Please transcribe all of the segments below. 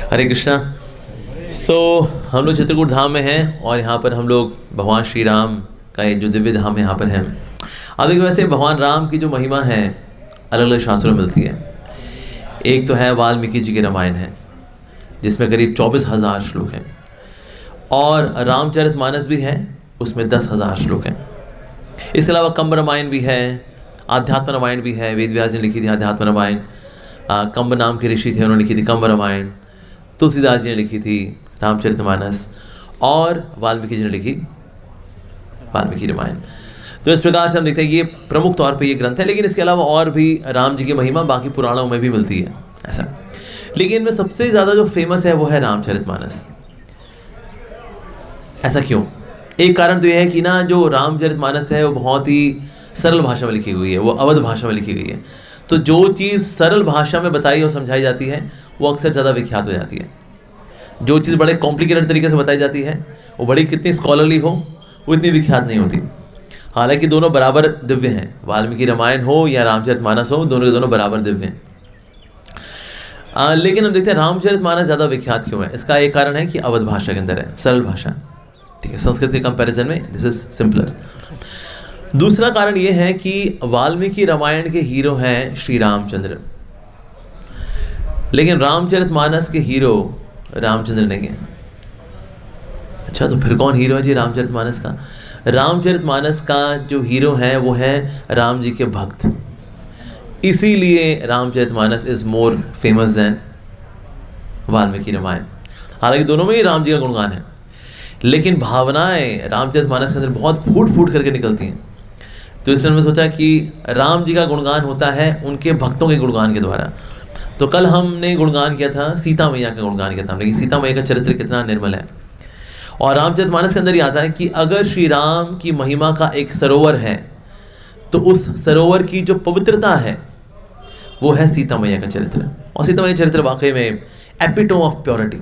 हरे कृष्णा। हम लोग चित्रकूट धाम में हैं और यहाँ पर हम लोग भगवान श्री राम का ये जो दिव्य धाम यहाँ पर है। अब देखिए, वैसे भगवान राम की जो महिमा है अलग अलग शास्त्रों में मिलती है। एक तो है वाल्मीकि जी की रामायण है जिसमें करीब 24,000 श्लोक हैं, और रामचरितमानस भी है, उसमें 10,000 श्लोक हैं। इसके अलावा कंब रामायण भी है, आध्यात्म रामायण भी है। वेद व्यास ने लिखी थी आध्यात्म रामायण। कंब नाम के ऋषि थे, उन्होंने लिखी थी कंब रामायण। तुलसीदास जी ने लिखी थी रामचरितमानस, और वाल्मीकि जी ने लिखी वाल्मीकि रामायण। तो इस प्रकार से हम देखते हैं ये प्रमुख तौर पे ये ग्रंथ है, लेकिन इसके अलावा और भी राम जी की महिमा बाकी पुराणों में भी मिलती है ऐसा। लेकिन इनमें सबसे ज़्यादा जो फेमस है वो है रामचरितमानस। ऐसा क्यों? एक कारण तो यह है कि ना, जो रामचरितमानस है वो बहुत ही सरल भाषा में लिखी हुई है, वो अवध भाषा में लिखी हुई है। तो जो चीज़ सरल भाषा में बताई और समझाई जाती है वो अक्सर ज़्यादा विख्यात हो जाती है। जो चीज़ बड़े कॉम्प्लिकेटेड तरीके से बताई जाती है वो बड़ी कितनी स्कॉलरली हो वो इतनी विख्यात नहीं होती। हालांकि दोनों बराबर दिव्य हैं, वाल्मीकि रामायण हो या रामचरितमानस हो, दोनों के दोनों बराबर दिव्य हैं। लेकिन हम देखते हैं रामचरितमानस ज़्यादा विख्यात क्यों है। इसका एक कारण है कि अवध भाषा के अंदर है, सरल भाषा, ठीक है। संस्कृत के कंपैरिजन में दिस इज सिंपलर। दूसरा कारण ये है कि वाल्मीकि रामायण के हीरो हैं श्री रामचंद्र, लेकिन रामचरितमानस के हीरो रामचंद्र नहीं है। अच्छा, तो फिर कौन हीरो है जी रामचरितमानस का? रामचरितमानस का जो हीरो है वो है राम जी के भक्त, इसीलिए Ramcharitmanas is more famous than Valmiki Ramayan. हालांकि दोनों में ही राम जी का गुणगान है, लेकिन भावनाएं रामचरितमानस के अंदर बहुत फूट फूट करके निकलती हैं। तो इसलिए मैंने सोचा कि राम जी का गुणगान होता है उनके भक्तों के गुणगान के द्वारा। तो कल हमने गुणगान किया था, सीता मैया का गुणगान किया था हमने, कि सीता मैया का चरित्र कितना निर्मल है। और रामचरितमानस के अंदर ही आता है कि अगर श्री राम की महिमा का एक सरोवर है तो उस सरोवर की जो पवित्रता है वो है सीता मैया का चरित्र। और सीता मैया चरित्र वाकई में एपिटोम ऑफ प्योरिटी।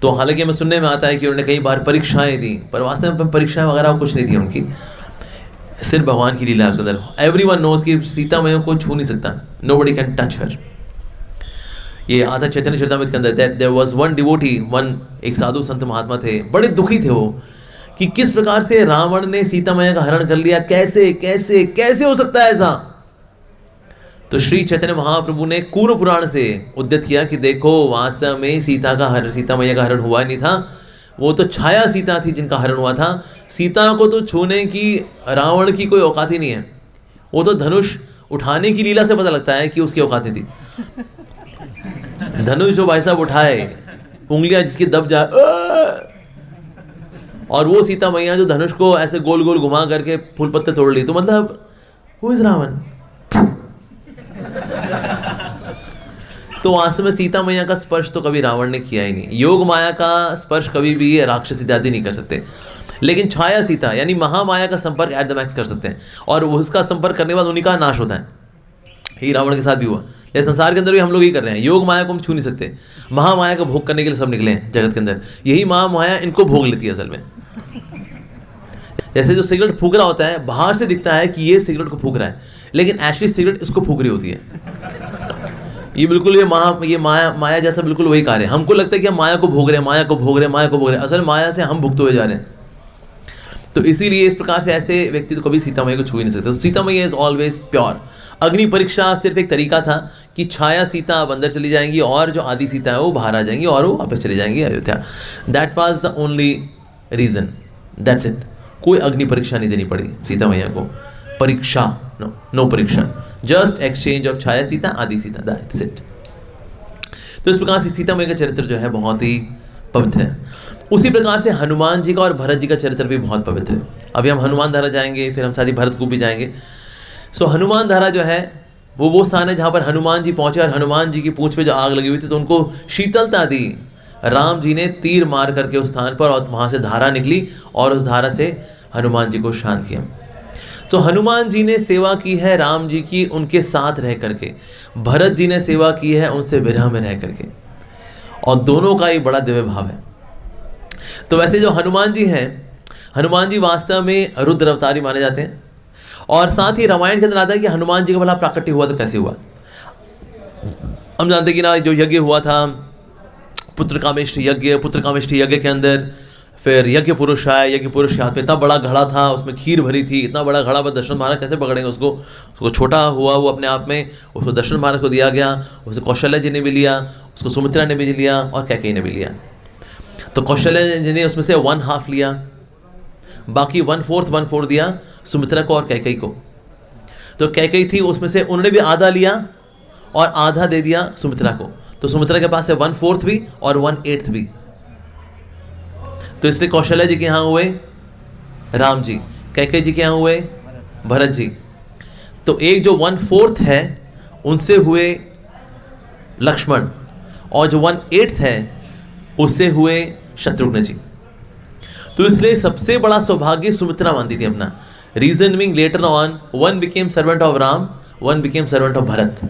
तो हालांकि हमें सुनने में आता है कि उन्होंने कई बार परीक्षाएं दी, पर वास्तव में परीक्षाएं वगैरह कुछ नहीं दी उनकी, सिर्फ भगवान की लीला है उसके अंदर। एवरीवन नोज कि सीता मैया को छू नहीं सकता, नोबडी कैन टच हर। ये आता चैतन्य चरितामृत के अंदर, that there was one devotee, एक साधु संत महात्मा थे, बड़े दुखी थे वो कि किस प्रकार से रावण ने सीता मैया का हरण कर लिया, कैसे कैसे कैसे हो सकता है ऐसा। तो श्री चैतन्य महाप्रभु ने कूर्म पुराण से उद्धृत किया कि देखो, वास्तव में सीता मैया का हरण हुआ नहीं था, वो तो छाया सीता थी जिनका हरण हुआ था। सीता को तो छूने की रावण की कोई औकात ही नहीं है, वो तो धनुष उठाने की लीला से पता लगता है कि उसकी औकात नहीं थी। धनुष जो भाई साहब उठाए, उंगलियां जिसकी दब जाए, और वो सीता मैया जो धनुष को ऐसे गोल गोल घुमा करके फूल पत्ते तोड़ ली, तो मतलब हु इज रावण? तो वास्तव में सीता मैया का स्पर्श तो कभी रावण ने किया ही नहीं। योग माया का स्पर्श कभी भी राक्षस इत्यादि नहीं कर सकते, लेकिन छाया सीता यानी महामाया का संपर्क एट द मैक्स कर सकते हैं, और उसका संपर्क करने के बाद उन्हीं का नाश होता है। यही रावण के साथ भी हुआ। ये संसार के अंदर भी हम लोग यही कर रहे हैं। योग माया को हम छू नहीं सकते, महामाया का भोग करने के लिए सब निकले हैं जगत के अंदर। यही महामाया इनको भोग लेती है असल में। जैसे जो सिगरेट फूक रहा होता है, बाहर से दिखता है कि ये सिगरेट को फूक रहा है, लेकिन एक्चुअली सिगरेट इसको फूक रही होती है। ये बिल्कुल ये माया जैसा बिल्कुल वही कार्य है। हमको लगता है कि हम माया को भोग रहे हैं, माया को भोग रहे हैं, माया को भोग रहे हैं, असल माया से हम भुगते हुए जा रहे हैं। तो इसीलिए इस प्रकार से ऐसे व्यक्ति तो कभी सीता मैया को छू ही नहीं सकते। तो सीता मैया इज ऑलवेज प्योर। अग्नि परीक्षा सिर्फ एक तरीका था कि छाया सीता अब अंदर चली जाएंगी और जो आदि सीता है वो बाहर आ जाएंगी और वो वापस चली जाएंगी Ayodhya. That was the only reason, that's it. कोई अग्नि परीक्षा नहीं देनी पड़ी सीता मैया को। परीक्षा नो परीक्षा, जस्ट एक्सचेंज ऑफ छाया सीता आदि सीता, दैट्स इट। तो इस प्रकार से सीता मैया का चरित्र जो है बहुत ही पवित्र है। उसी प्रकार से हनुमान जी का और भरत जी का चरित्र भी बहुत पवित्र है। अभी हम हनुमान धारा जाएंगे, फिर हम साथ ही भरत को भी जाएंगे। सो हनुमान धारा जो है वो स्थान है जहाँ पर हनुमान जी पहुँचे और हनुमान जी की पूंछ पे जो आग लगी हुई थी तो उनको शीतलता दी। राम जी ने तीर मार करके उस स्थान पर, और वहाँ से धारा निकली और उस धारा से हनुमान जी को शांत किया। तो हनुमान जी ने सेवा की है राम जी की उनके साथ रह करके, भरत जी ने सेवा की है उनसे विरह में रह करके, और दोनों का ही बड़ा दिव्य भाव है। तो वैसे जो हनुमान जी हैं, हनुमान जी वास्तव में रुद्र अवतारी माने जाते हैं। और साथ ही रामायण के अंदर आता है कि हनुमान जी का भला प्राकट्य हुआ तो कैसे हुआ। हम जानते हैं कि ना, जो यज्ञ हुआ था पुत्रकामेष्टि यज्ञ के अंदर फिर यज्ञ पुरुष आए। यज्ञ पुरुष के हाथ में इतना बड़ा घड़ा था, उसमें खीर भरी थी। इतना बड़ा घड़ा पर दशरथ महाराज कैसे पकड़ेंगे उसको छोटा हुआ वो अपने आप में, उसको दशरथ महाराज को दिया गया। उसे कौशल्य जी ने भी लिया, उसको सुमित्रा ने भी लिया और कैकेयी ने भी लिया। तो कौशल्य जी ने उसमें से 1/2 लिया, बाकी 1/4 दिया सुमित्रा को और कैकेयी को। तो कैकेयी थी उसमें से उन्होंने भी आधा लिया और आधा दे दिया सुमित्रा को। तो सुमित्रा के पास है 1/4 भी और 1/8 भी। तो इसलिए कौशल्य जी के यहाँ हुए राम जी, कैकेयी जी के यहाँ हुए भरत जी। तो एक जो 1/4 है उनसे हुए लक्ष्मण, और जो 1/8 है उससे हुए शत्रुघ्न जी। तो इसलिए सबसे बड़ा सौभाग्य सुमित्रा मानती थी अपना। Reason being later on one became servant of Ram, one became servant of Bharat.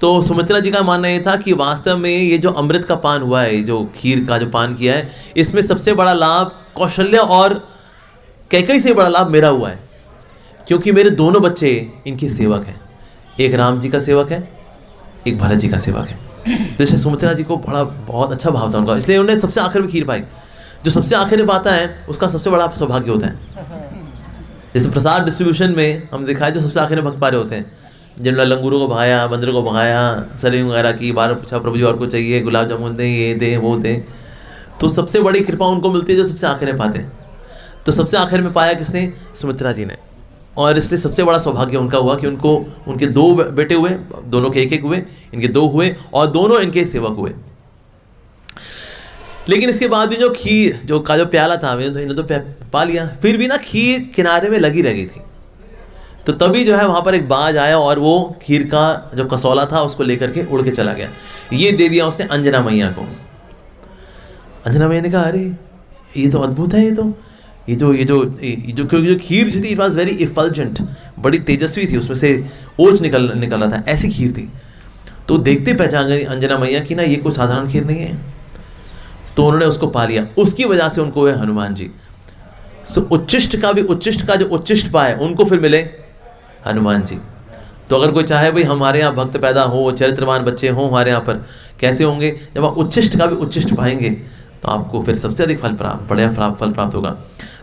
तो सुमित्रा जी का मानना ये था कि वास्तव में ये जो अमृत का पान हुआ है, जो खीर का जो पान किया है, इसमें सबसे बड़ा लाभ कौशल्य और कैकेयी से बड़ा लाभ मेरा हुआ है, क्योंकि मेरे दोनों बच्चे इनके सेवक हैं। एक राम जी का सेवक है, एक भरत जी का सेवक है। तो इससे सुमित्रा जी को बहुत अच्छा भाव था उनका, इसलिए उन्होंने सबसे आखिर में खीर पाई। जो सबसे आखिर में पाता है उसका सबसे बड़ा सौभाग्य होता है। जैसे प्रसाद डिस्ट्रीब्यूशन में हम दिखाया, जो सबसे आखिर में भक्त पारे होते हैं, जिन्होंने लंगूरों को भगाया, बंदरों को भगाया, सरयू वगैरह की, बार पूछा प्रभु जी और को चाहिए, गुलाब जामुन दें, ये दें वो दें, तो सबसे बड़ी कृपा उनको मिलती है जो सबसे आखिर में पाते हैं। तो सबसे आखिर में पाया किसने? सुमित्रा जी ने। और इसलिए सबसे बड़ा सौभाग्य उनका हुआ कि उनको उनके 2 बेटे हुए, दोनों के 1-1 हुए, इनके 2 हुए और दोनों इनके सेवक हुए। लेकिन इसके बाद भी जो खीर जो प्याला था इन्होंने तो पा लिया, फिर भी ना खीर किनारे में लगी रह गई थी। तो तभी जो है वहाँ पर एक बाज आया और वो खीर का जो कसौला था उसको लेकर के उड़ के चला गया। ये दे दिया उसने अंजना मैया को। अंजना मैया ने कहा अरे ये तो अद्भुत है, ये जो खीर जो थी इट वॉज वेरी इफल्जेंट, बड़ी तेजस्वी थी, उसमें से ओज निकल रहा था, ऐसी खीर थी। तो देखते पहचान गई अंजना मैया कि ना ये कोई साधारण खीर नहीं है। तो उन्होंने उसको पा लिया, उसकी वजह से उनको हुए हनुमान जी। सो उच्चिष्ट का जो उच्चिष्ट पाए उनको फिर मिले हनुमान जी। तो अगर कोई चाहे भाई हमारे यहाँ भक्त पैदा हो, चरित्रवान बच्चे हों हमारे यहाँ पर, कैसे होंगे? जब आप उच्चिष्ट का भी उच्चिष्ट पाएंगे तो आपको फिर सबसे अधिक फल प्राप्त होगा।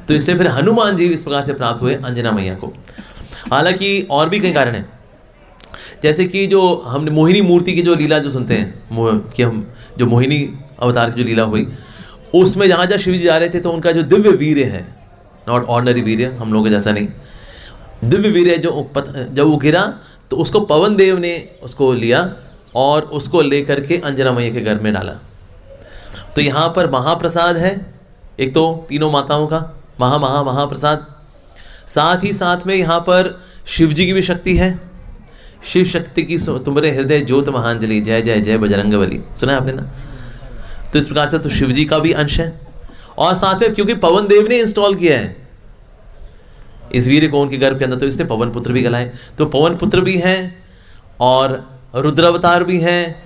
तो इसलिए फिर हनुमान जी इस प्रकार से प्राप्त हुए अंजना मैया को। हालांकि और भी कई कारण हैं, जैसे कि जो हमने मोहिनी मूर्ति की जो लीला जो सुनते हैं कि हम जो मोहिनी अवतार की जो लीला हुई, उसमें जहाँ जहाँ शिव जी जा रहे थे तो उनका जो दिव्य वीर्य है, नॉट ऑर्डिनरी वीर्य, हम लोगों के जैसा नहीं, दिव्य वीर्य जब वो गिरा तो उसको पवन देव ने उसको लिया और उसको लेकर के अंजना मैया के घर में डाला। तो यहाँ पर महाप्रसाद है, एक तो तीनों माताओं का महाप्रसाद, साथ ही साथ में यहाँ पर शिव जी की भी शक्ति है। शिव शक्ति की तुम्हारे हृदय ज्योत महांजलि, जय जय जय बजरंगबली, सुना है आपने ना? तो इस प्रकार से तो शिव जी का भी अंश है। और साथ में क्योंकि पवन देव ने इंस्टॉल किया है इस वीर्य को उनके गर्भ के अंदर, तो इसने पवन पुत्र भी कहलाए। तो पवन पुत्र भी हैं और रुद्रावतार भी हैं,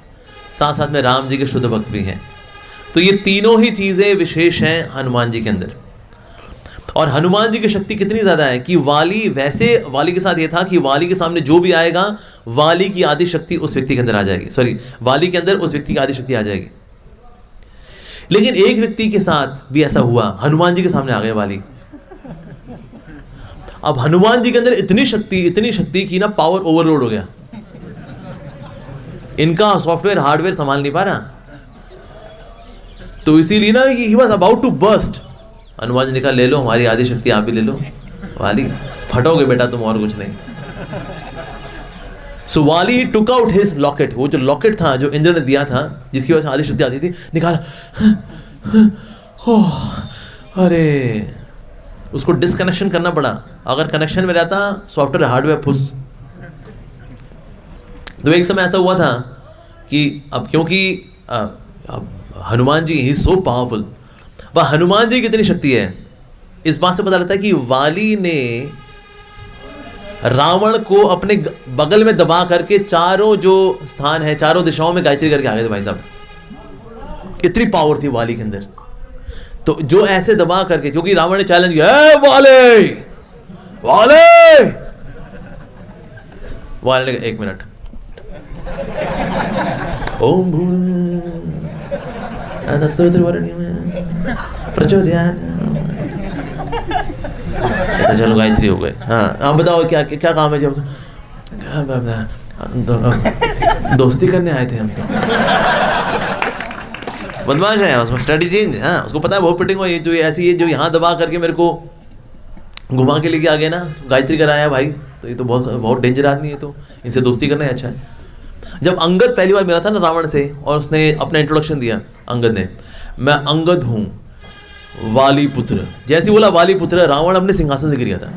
साथ साथ में राम जी के शुद्ध भक्त भी हैं। तो ये तीनों ही चीज़ें विशेष हैं हनुमान जी के अंदर। और हनुमान जी की शक्ति कितनी ज़्यादा है कि वाली के साथ ये था कि वाली के सामने जो भी आएगा, वाली की आदि शक्ति उस व्यक्ति के अंदर आ जाएगी, वाली के अंदर उस व्यक्ति की आदि शक्ति आ जाएगी। लेकिन एक व्यक्ति के साथ भी ऐसा हुआ, हनुमान जी के सामने आ गए वाली। अब हनुमान जी के अंदर इतनी शक्ति की ना पावर ओवरलोड हो गया, इनका सॉफ्टवेयर हार्डवेयर संभाल नहीं पा रहा। तो इसीलिए ना he was about to burst. Hanuman ji ने कहा ले लो हमारी आदि शक्ति, आप भी ले लो वाली, फटोगे बेटा तुम, और कुछ नहीं। सो वाली टुक आउट हिज लॉकेट, वो जो लॉकेट था जो इंद्र ने दिया था जिसकी वजह से आदि शक्ति आती थी, निकाला, अरे उसको डिसकनेक्शन करना पड़ा। अगर कनेक्शन में रहता सॉफ्टवेयर हार्डवेयर फुस। तो एक समय ऐसा हुआ था कि अब क्योंकि हनुमान जी ही सो पावरफुल, वह हनुमान जी की कितनी शक्ति है इस बात से पता लगता है कि वाली ने रावण को अपने बगल में दबा करके चारों जो स्थान है, चारों दिशाओं में गायत्री करके आ गए थे भाई साहब। इतनी पावर थी वाली के अंदर। तो जो ऐसे दबा करके, क्योंकि रावण ने चैलेंज किया, वाले वाले ने 1 मिनट, ओम भूल प्रचोदयात्। चलो गायत्री हो गए। हाँ आप बताओ क्या क्या काम है? जब दोस्ती करने आए थे हम तो। बदमाश है, उसमें स्टडी चेंज। हाँ उसको पता है बहुत पिटिंग हो, ये जो ऐसी है जो यहाँ दबा करके मेरे को घुमा के लेके आ गए ना, गायत्री कराया भाई, तो ये तो बहुत बहुत डेंजर आदमी है, तो इनसे दोस्ती करना है अच्छा है। जब अंगद पहली बार मिला था ना रावण से, और उसने अपना इंट्रोडक्शन दिया अंगद ने, मैं अंगद हूँ वाली पुत्र, जैसे बोला वाली पुत्र, रावण अपने सिंहासन से गिर गया था।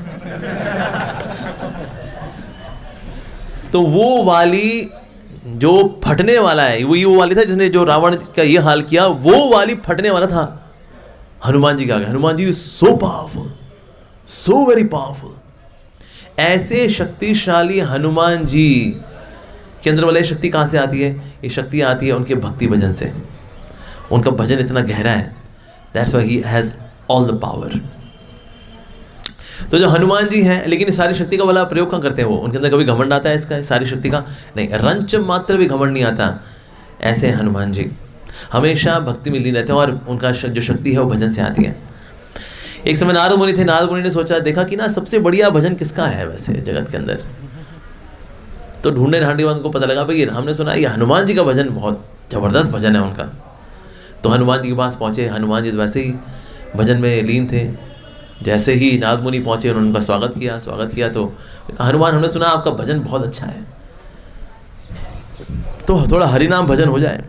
तो वो वाली जो फटने वाला है, वो वाली था जिसने जो रावण का ये हाल किया, वो वाली फटने वाला था हनुमान जी के आगे। Hanuman ji so powerful, so very powerful. ऐसे शक्तिशाली हनुमान जी के अंदर वाली शक्ति कहाँ से आती है? ये शक्ति आती है उनके भक्ति भजन से। उनका भजन इतना गहरा है, that's why he has all the power. तो जो हनुमान जी हैं, लेकिन इस सारी शक्ति का वाला प्रयोग कहाँ करते हैं? वो उनके अंदर कभी घमंड आता है इसका, सारी शक्ति का नहीं, रंच मात्र भी घमंड नहीं आता। ऐसे हनुमान जी हमेशा भक्ति में लीन रहते हैं, और उनका जो शक्ति है वो भजन से आती है। एक समय नारद मुनि थे, नारद मुनि ने सोचा, देखा कि ना सबसे बढ़िया भजन किसका है वैसे जगत के अंदर। तो ढूंढने ढांढने के बाद उनको पता लगा भाई हमने सुना ये हनुमान जी का भजन बहुत ज़बरदस्त भजन है उनका। तो हनुमान जी के पास पहुँचे। हनुमान जी तो वैसे ही भजन में लीन थे। जैसे ही नारद मुनि पहुँचे उन्होंने उनका स्वागत किया। तो हनुमान हमने सुना आपका भजन बहुत अच्छा है, तो थोड़ा हरिनाम भजन हो जाए।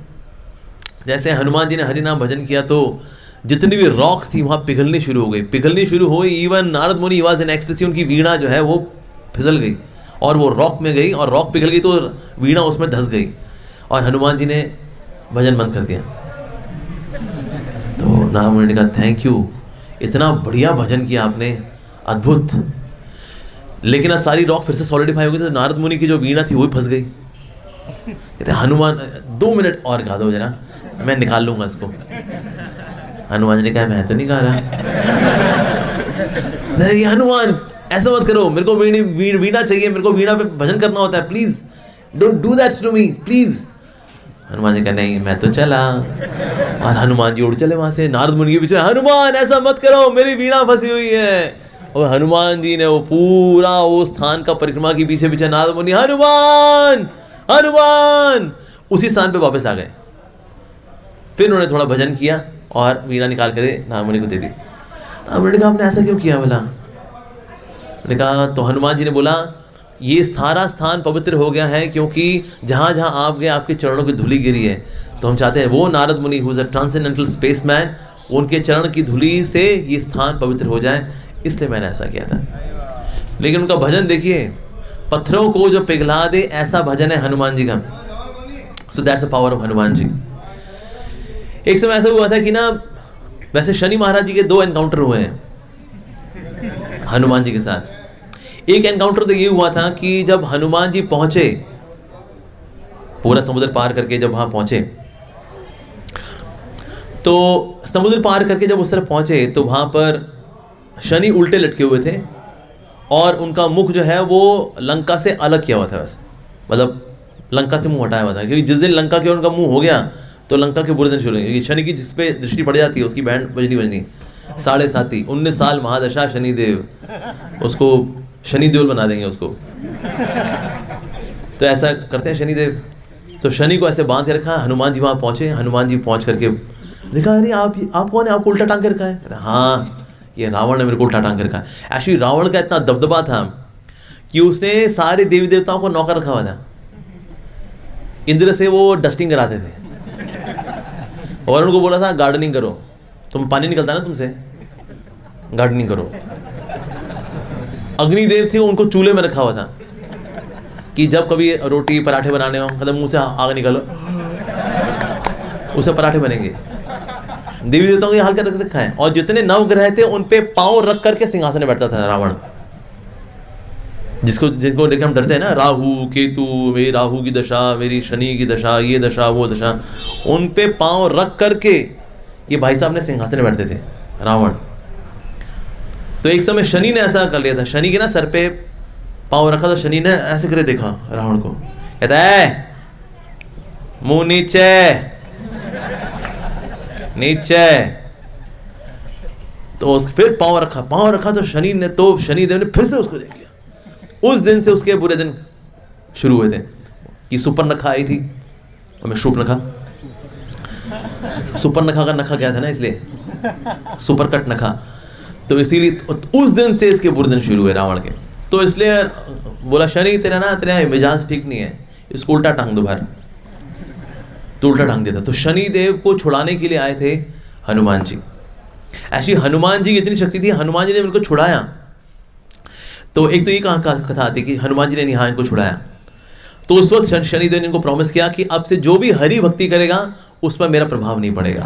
जैसे हनुमान जी ने हरिनाम भजन किया तो जितनी भी रॉक्स थी वहाँ पिघलनी शुरू हो गई। इवन नारद मुनि वाज इन एक्सटेसी, उनकी वीणा जो है वो फिसल गई और वो रॉक में गई, और रॉक पिघल गई तो वीणा उसमें धंस गई, और हनुमान जी ने भजन बंद कर दिया। तो नारद मुनि ने कहा थैंक यू, इतना बढ़िया भजन किया आपने, अद्भुत। लेकिन अब सारी रॉक फिर से सॉलिडिफाई हो गई, तो नारद मुनि की जो वीणा थी वो भी फंस गई। कहते हनुमान 2 मिनट और गा दो जरा, मैं निकाल लूँगा इसको। हनुमान जी ने कहा मैं तो नहीं गा रहा। नहीं हनुमान ऐसा मत करो, मेरे को वीणा चाहिए, मेरे को वीणा पे भजन करना होता है, please don't do that to me please. Hanuman ji कहा नहीं मैं तो चला, और हनुमान जी उड़ चले वहां से। नारद मुनि के पीछे हनुमान ऐसा मत करो, मेरी वीणा फंसी हुई है। और हनुमान जी ने वो पूरा वो स्थान का परिक्रमा की पीछे नारद मुनि हनुमान हनुमान उसी स्थान पे वापस आ गए। फिर उन्होंने थोड़ा भजन किया और वीणा निकाल कर नारद मुनि को दे दी। नारद मुनि ने कहा आपने ऐसा क्यों किया बोला? ने कहा तो हनुमान जी ने बोला ये सारा स्थान पवित्र हो गया है क्योंकि जहाँ जहाँ आप गए आपके चरणों की धूली गिरी है, तो हम चाहते हैं वो नारद मुनि who is a transcendental spaceman, उनके चरण की धूली से ये स्थान पवित्र हो जाए, इसलिए मैंने ऐसा किया था। लेकिन उनका भजन देखिए, पत्थरों को जो पिघला दे ऐसा भजन है हनुमान जी का। So that's the power of Hanuman ji. एक समय ऐसा हुआ था कि ना, वैसे शनि महाराज जी के 2 एनकाउंटर हुए हैं हनुमान जी के साथ। एक एनकाउंटर तो ये हुआ था कि जब हनुमान जी पहुंचे, पूरा समुद्र पार करके जब वहां पहुंचे, तो समुद्र पार करके जब उस तरफ पहुंचे तो वहां पर शनि उल्टे लटके हुए थे और उनका मुख जो है वो लंका से अलग किया हुआ था, बस मतलब लंका से मुंह हटाया हुआ था, क्योंकि जिस दिन लंका के उनका मुंह हो गया तो लंका के बुरे दिन शुरू होंगे। शनि की जिस पे दृष्टि पड़ जाती है उसकी बैंड बजनी 7.5 19 साल महादशा शनिदेव, उसको शनि देवल बना देंगे उसको। तो ऐसा करते हैं शनिदेव। तो शनि को ऐसे बांध के रखा। हनुमान जी वहाँ पहुँचे। हनुमान जी पहुँच करके देखा अरे आप कौन है, आपको उल्टा टांग के रखा है? हाँ ये रावण ने मेरे को उल्टा टांग के रखा है। एक्चुअली रावण का इतना दबदबा था कि उसने सारे देवी देवताओं को नौकर रखा हुआ था। इंद्र से वो डस्टिंग कराते थे, और उनको बोला था गार्डनिंग करो, तुम पानी निकलता है ना तुमसे, गार्डनिंग करो। अग्निदेव थे, उनको चूल्हे में रखा हुआ था कि जब कभी रोटी पराठे बनाने हो मतलब मुंह से आग निकालो, उससे पराठे बनेंगे। देवी देवताओं को हाल कर रखा है। और जितने नवग्रह थे उन पे पांव रख करके सिंहासन में बैठता था रावण, जिनको देख हम डरते हैं ना, राहु केतु, मेरी राहु की दशा, मेरी शनि की दशा, ये दशा वो दशा, उन पे पांव रख करके ये भाई साहब ने सिंहासन में बैठते थे रावण। तो एक समय शनि ने ऐसा कर लिया था, शनि के ना सर पे पांव रखा, तो शनि ने ऐसे करे देखा रावण को, कहता है मुंह नीचे, नीचे। तो फिर पांव रखा तो शनिदेव ने फिर से उसको देख लिया। उस दिन से उसके बुरे दिन शुरू हुए थे कि सुपर्णखा आई थी और मैं शूर्पणखा। सुपर्णखा का नखा क्या था ना, इसलिए सुपरकट नखा, तो इसीलिए उस दिन से इसके बुरे दिन शुरू हुए रावण के। तो इसलिए बोला शनि तेरा मिजाज ठीक नहीं है, इसको उल्टा टांग दो बाहर। तो उल्टा टांग देता। तो शनि देव को छुड़ाने के लिए आए थे हनुमान जी। ऐसी हनुमान जी की इतनी शक्ति थी, हनुमान जी ने उनको छुड़ाया। तो एक तो ये कथा आती कि हनुमान जी ने यहाँ इनको छुड़ाया। तो उस वक्त शनिदेव ने इनको प्रॉमिस किया कि अब से जो भी हरि भक्ति करेगा उस पर मेरा प्रभाव नहीं पड़ेगा।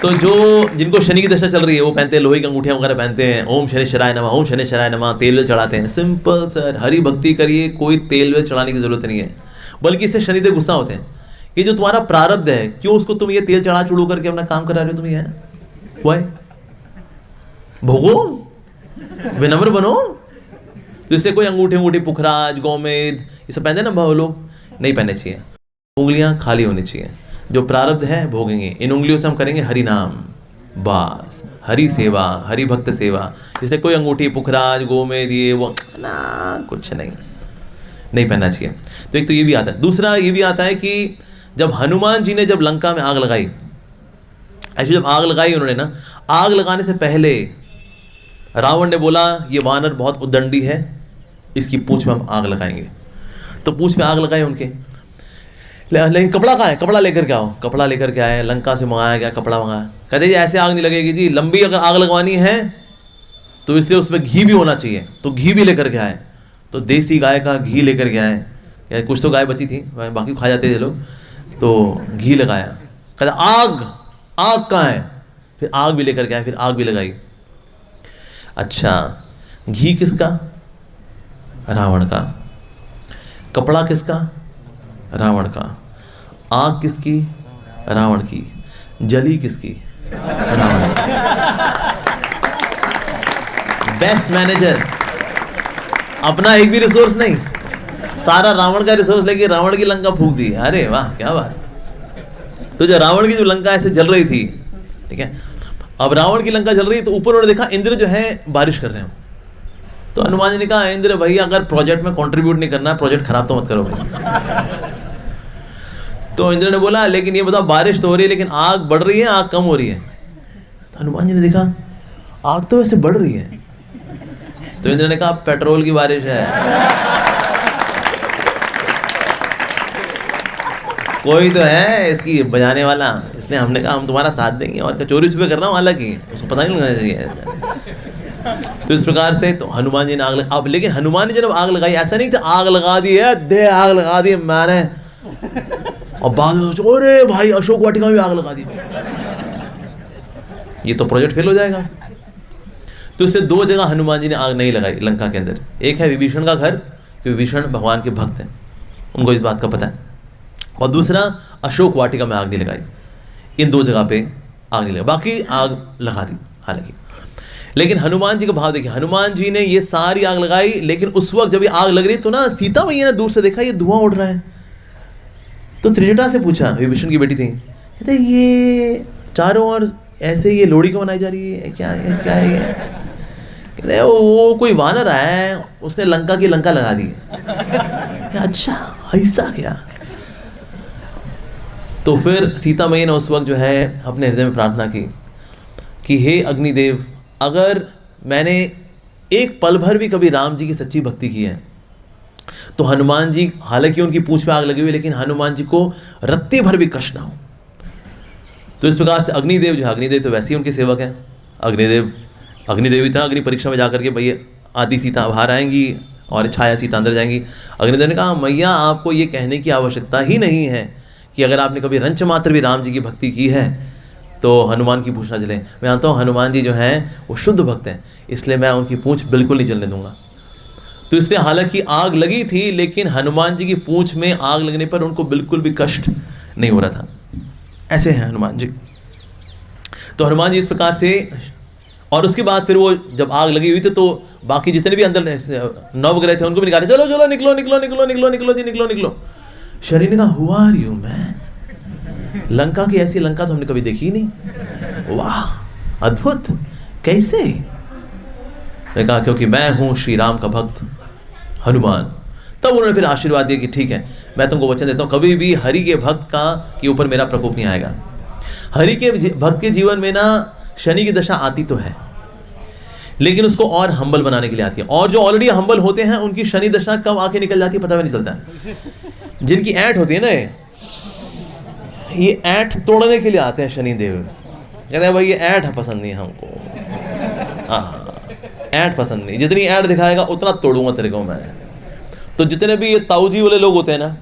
तो जिनको शनि की दशा चल रही है वो पहनते हैं लोहे की अंगूठियां वगैरह पहनते हैं, ओम शनि शराय नमः, ओम शनि शराय नमः, तेल वेल चढ़ाते हैं। सिंपल सर, हरि भक्ति करिए, कोई तेल वेल चढ़ाने की जरूरत नहीं है। बल्कि इससे शनिदेव गुस्सा होते हैं कि जो तुम्हारा प्रारब्ध है, क्यों उसको तुम ये तेल चढ़ा चुड़ू करके अपना काम करा रहे हो? तुम ये वाई भोगो, विनम्र बनो। तो इससे कोई अंगूठी पुखराज गोमेद ये सब पहनते ना लोग, नहीं पहनने चाहिए। उंगलियां खाली होनी चाहिए, जो प्रारब्ध है भोगेंगे। इन उंगलियों से हम करेंगे हरि नाम, बस हरि सेवा, हरि भक्त सेवा। जैसे कोई अंगूठी पुखराज गोमेद ये वो ना, कुछ नहीं पहनना चाहिए। तो एक तो ये भी आता है। दूसरा ये भी आता है कि जब हनुमान जी ने जब लंका में आग लगाई, ऐसे जब आग लगाई उन्होंने ना, आग लगाने से पहले रावण ने बोला ये वानर बहुत उद्दंडी है, इसकी पूंछ में हम आग लगाएंगे। तो पूंछ में आग लगाए उनके, लेकिन कपड़ा कहाँ है? कपड़ा लेकर के आओ। कपड़ा लेकर के आए, लंका से मंगाया गया कपड़ा मंगाया। कहते जी ऐसे आग नहीं लगेगी जी, लंबी अगर आग लगवानी है तो इसलिए उसमें घी भी होना चाहिए। तो घी भी लेकर के आए। तो देसी गाय का घी लेकर के आए, कुछ तो गाय बची थी, बाकी खा जाते थे लोग। तो घी लगाया, कहते आग कहाँ है? फिर आग भी लेकर के आए, फिर आग भी लगाई। अच्छा, घी किसका? रावण का। कपड़ा किसका? रावण का। आग किसकी? रावण की। जली किसकी? रावण की। बेस्ट मैनेजर, अपना एक भी रिसोर्स नहीं, सारा रावण का रिसोर्स लेके रावण की लंका फूंक दी। अरे वाह, क्या बात। तो जो रावण की जो लंका ऐसे जल रही थी, ठीक है, अब रावण की लंका जल रही है, तो ऊपर उन्होंने देखा इंद्र जो है बारिश कर रहे हैं। तो हनुमान जी ने कहा इंद्र भैया अगर प्रोजेक्ट में कंट्रीब्यूट नहीं करना, प्रोजेक्ट खराब तो मत करो भाई। तो इंद्र ने बोला लेकिन ये बताओ बारिश तो हो रही है लेकिन आग बढ़ रही है, आग कम हो रही है? तो हनुमान जी ने देखा आग तो वैसे बढ़ रही है। तो इंद्र ने कहा पेट्रोल की बारिश है, कोई तो है इसकी बजाने वाला, इसलिए हमने कहा हम तुम्हारा साथ देंगे। और चोरी छुपे कर रहा हूँ, हालांकि उसको पता नहीं लगना चाहिए। तो इस प्रकार से तो हनुमान जी ने आग अब लेकिन हनुमान जी ने जब आग लगाई, ऐसा नहीं था आग लगा दी है, दे आग लगा दी मैंने, और बाद में सोचो अरे भाई अशोक वाटिका में आग लगा दी, ये तो प्रोजेक्ट फेल हो जाएगा। तो इससे दो जगह हनुमान जी ने आग नहीं लगाई लंका के अंदर। एक है विभीषण का घर, क्योंकि विभीषण भगवान के भक्त हैं, उनको इस बात का पता है। और दूसरा अशोक वाटिका में आग नहीं लगाई। इन दो जगह पे आग नहीं लगाई, बाकी आग लगा दी हालांकि। लेकिन हनुमान जी का भाव देखिए, हनुमान जी ने ये सारी आग लगाई, लेकिन उस वक्त जब ये आग लग रही तो ना सीता मैया ने दूर से देखा ये धुआं उड़ रहा है। तो त्रिजटा से पूछा, विभीषण की बेटी थी, कहते ये चारों ओर ऐसे ये लोहड़ी क्यों मनाई जा रही है, क्या है ये? कहते वो कोई वानर आया है, उसने लंका की लंका लगा दी। अच्छा ऐसा क्या? तो फिर सीता मैया ने उस वक्त जो है अपने हृदय में प्रार्थना की कि हे अग्निदेव, अगर मैंने एक पल भर भी कभी राम जी की सच्ची भक्ति की है तो हनुमान जी, हालांकि उनकी पूंछ पे आग लगी हुई, लेकिन हनुमान जी को रत्ते भर भी कष्ट ना हो। तो इस प्रकार से अग्निदेव जो है, अग्निदेव तो वैसे ही उनके सेवक हैं। अग्निदेव ही था, अग्नि परीक्षा में जाकर के भैया आदि सीता बाहर आएंगी और छाया सीता अंदर जाएंगी। अग्निदेव ने कहा मैया आपको ये कहने की आवश्यकता ही नहीं है कि अगर आपने कभी रंच मात्र भी राम जी की भक्ति की है तो हनुमान की पूंछ ना जले। मैं जानता हूँ हनुमान जी जो हैं वो शुद्ध भक्त हैं, इसलिए मैं उनकी पूंछ बिल्कुल नहीं जलने दूंगा। तो इसलिए हालांकि आग लगी थी, लेकिन हनुमान जी की पूंछ में आग लगने पर उनको बिल्कुल भी कष्ट नहीं हो रहा था। ऐसे हैं हनुमान जी। तो हनुमान जी इस प्रकार से, और उसके बाद फिर वो जब आग लगी हुई थी तो बाकी जितने भी अंदर नवग्रह थे उनको भी निकाले, चलो चलो निकलो निकलो निकलो निकलो निकलो जी निकलो। शनि ने कहा who are you man, Lanka की ऐसी लंका तो हमने कभी देखी ही नहीं। वाह, अद्भुत, कैसे? मैं कहा क्योंकि मैं हूं श्री राम का भक्त हनुमान। तब उन्होंने फिर आशीर्वाद दिया कि ठीक है, मैं तुमको वचन देता हूं, कभी भी हरि के भक्त के ऊपर मेरा प्रकोप नहीं आएगा। हरि के भक्त के जीवन में ना शनि की दशा आती तो है, लेकिन उसको और हम्बल बनाने के लिए आती है। और जो ऑलरेडी हम्बल होते हैं उनकी शनि दशा कब आके निकल जाती है पता भी नहीं चलता। जिनकी ऐंठ होती है ना, ये ऐंठ तोड़ने के लिए आते हैं शनि देव। कहते हैं भाई ये ऐंठ पसंद नहीं हमको, ऐंठ पसंद नहीं, जितनी ऐंठ दिखाएगा उतना तोड़ूंगा तेरे को मैं। तो जितने भी ये ताऊजी वाले लोग होते हैं ना,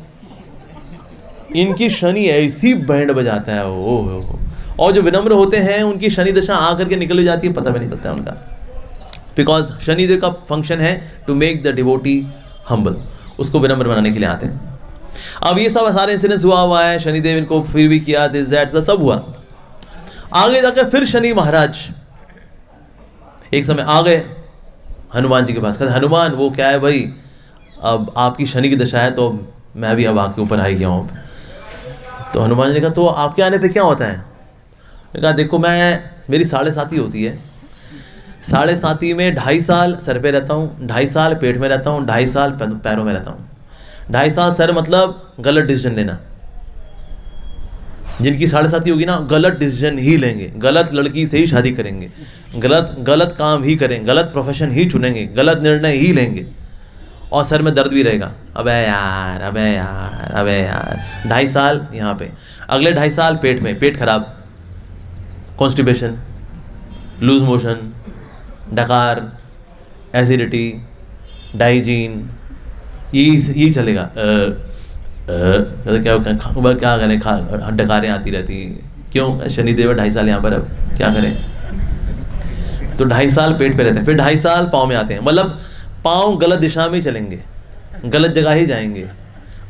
इनकी शनि ऐसी बैंड बजाता है वो। और जो विनम्र होते हैं उनकी शनि दशा आकर के निकल जाती है, पता भी नहीं चलता है उनका। बिकॉज शनिदेव का फंक्शन है to make the devotee humble, उसको विनम्र बनाने के लिए आते हैं। अब ये सब सारे इंसिडेंट्स हुआ है, शनिदेव इनको फिर भी किया, दिस दैट सब हुआ। आगे जाकर फिर शनि महाराज एक समय आ गए हनुमान जी के पास। कहते हनुमान वो क्या है भाई, अब आपकी शनि की दशा है तो मैं भी अब आपके ऊपर आई गया हूँ। तो हनुमान जी ने कहा तो आपके आने पे क्या होता है? मैंने कहा देखो मेरी 7.5 होती है, 7.5 में 2.5 साल सर पे रहता हूँ, 2.5 साल पेट में रहता हूँ, 2.5 साल पैरों में रहता हूँ। 2.5 साल सर मतलब गलत डिसीजन लेना। जिनकी 7.5 होगी ना गलत डिसीजन ही लेंगे, गलत लड़की से ही शादी करेंगे, गलत काम ही करेंगे, गलत प्रोफेशन ही चुनेंगे, गलत निर्णय ही लेंगे, और सर में दर्द भी रहेगा। अबे यार 2.5 साल यहाँ पे, अगले 2.5 साल पेट में, पेट खराब, कॉन्स्टिपेशन, लूज मोशन, डकार, एसिडिटी, डाइजीन, यही चलेगा। क्या करें, डकारें आती रहती। क्यों? शनिदेव 2.5 साल यहाँ पर, अब क्या करें? तो 2.5 साल पेट पे रहते हैं, फिर 2.5 साल पाँव में आते हैं। मतलब पाँव गलत दिशा में ही चलेंगे, गलत जगह ही जाएंगे,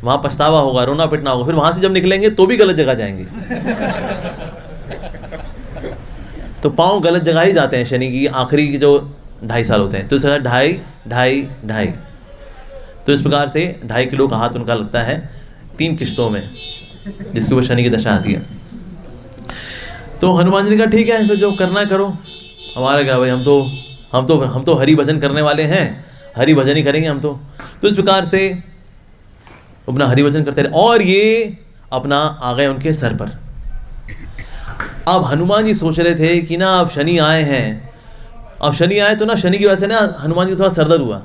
वहाँ पछतावा होगा, रोना पिटना होगा। फिर वहाँ से जब निकलेंगे तो भी गलत जगह जाएंगे। तो पाँव गलत जगह ही जाते हैं शनि की आखिरी की जो 2.5 साल होते हैं। तो इस 2.5 तो इस प्रकार से 2.5 किलो का हाथ उनका लगता है 3 किश्तों में, जिसके ऊपर शनि की दशा आती है। तो हनुमान जी ने कहा ठीक है, फिर जो करना करो, हमारा क्या भाई, हम तो हरि भजन करने वाले हैं, हरि भजन ही करेंगे हम तो। तो इस प्रकार से अपना हरि भजन करते रहे, और ये अपना आ गए उनके सर पर। अब हनुमान जी सोच रहे थे कि ना अब शनि आए हैं, अब शनि आए तो ना शनि की वजह से ना हनुमान जी को थोड़ा सरदर्द हुआ।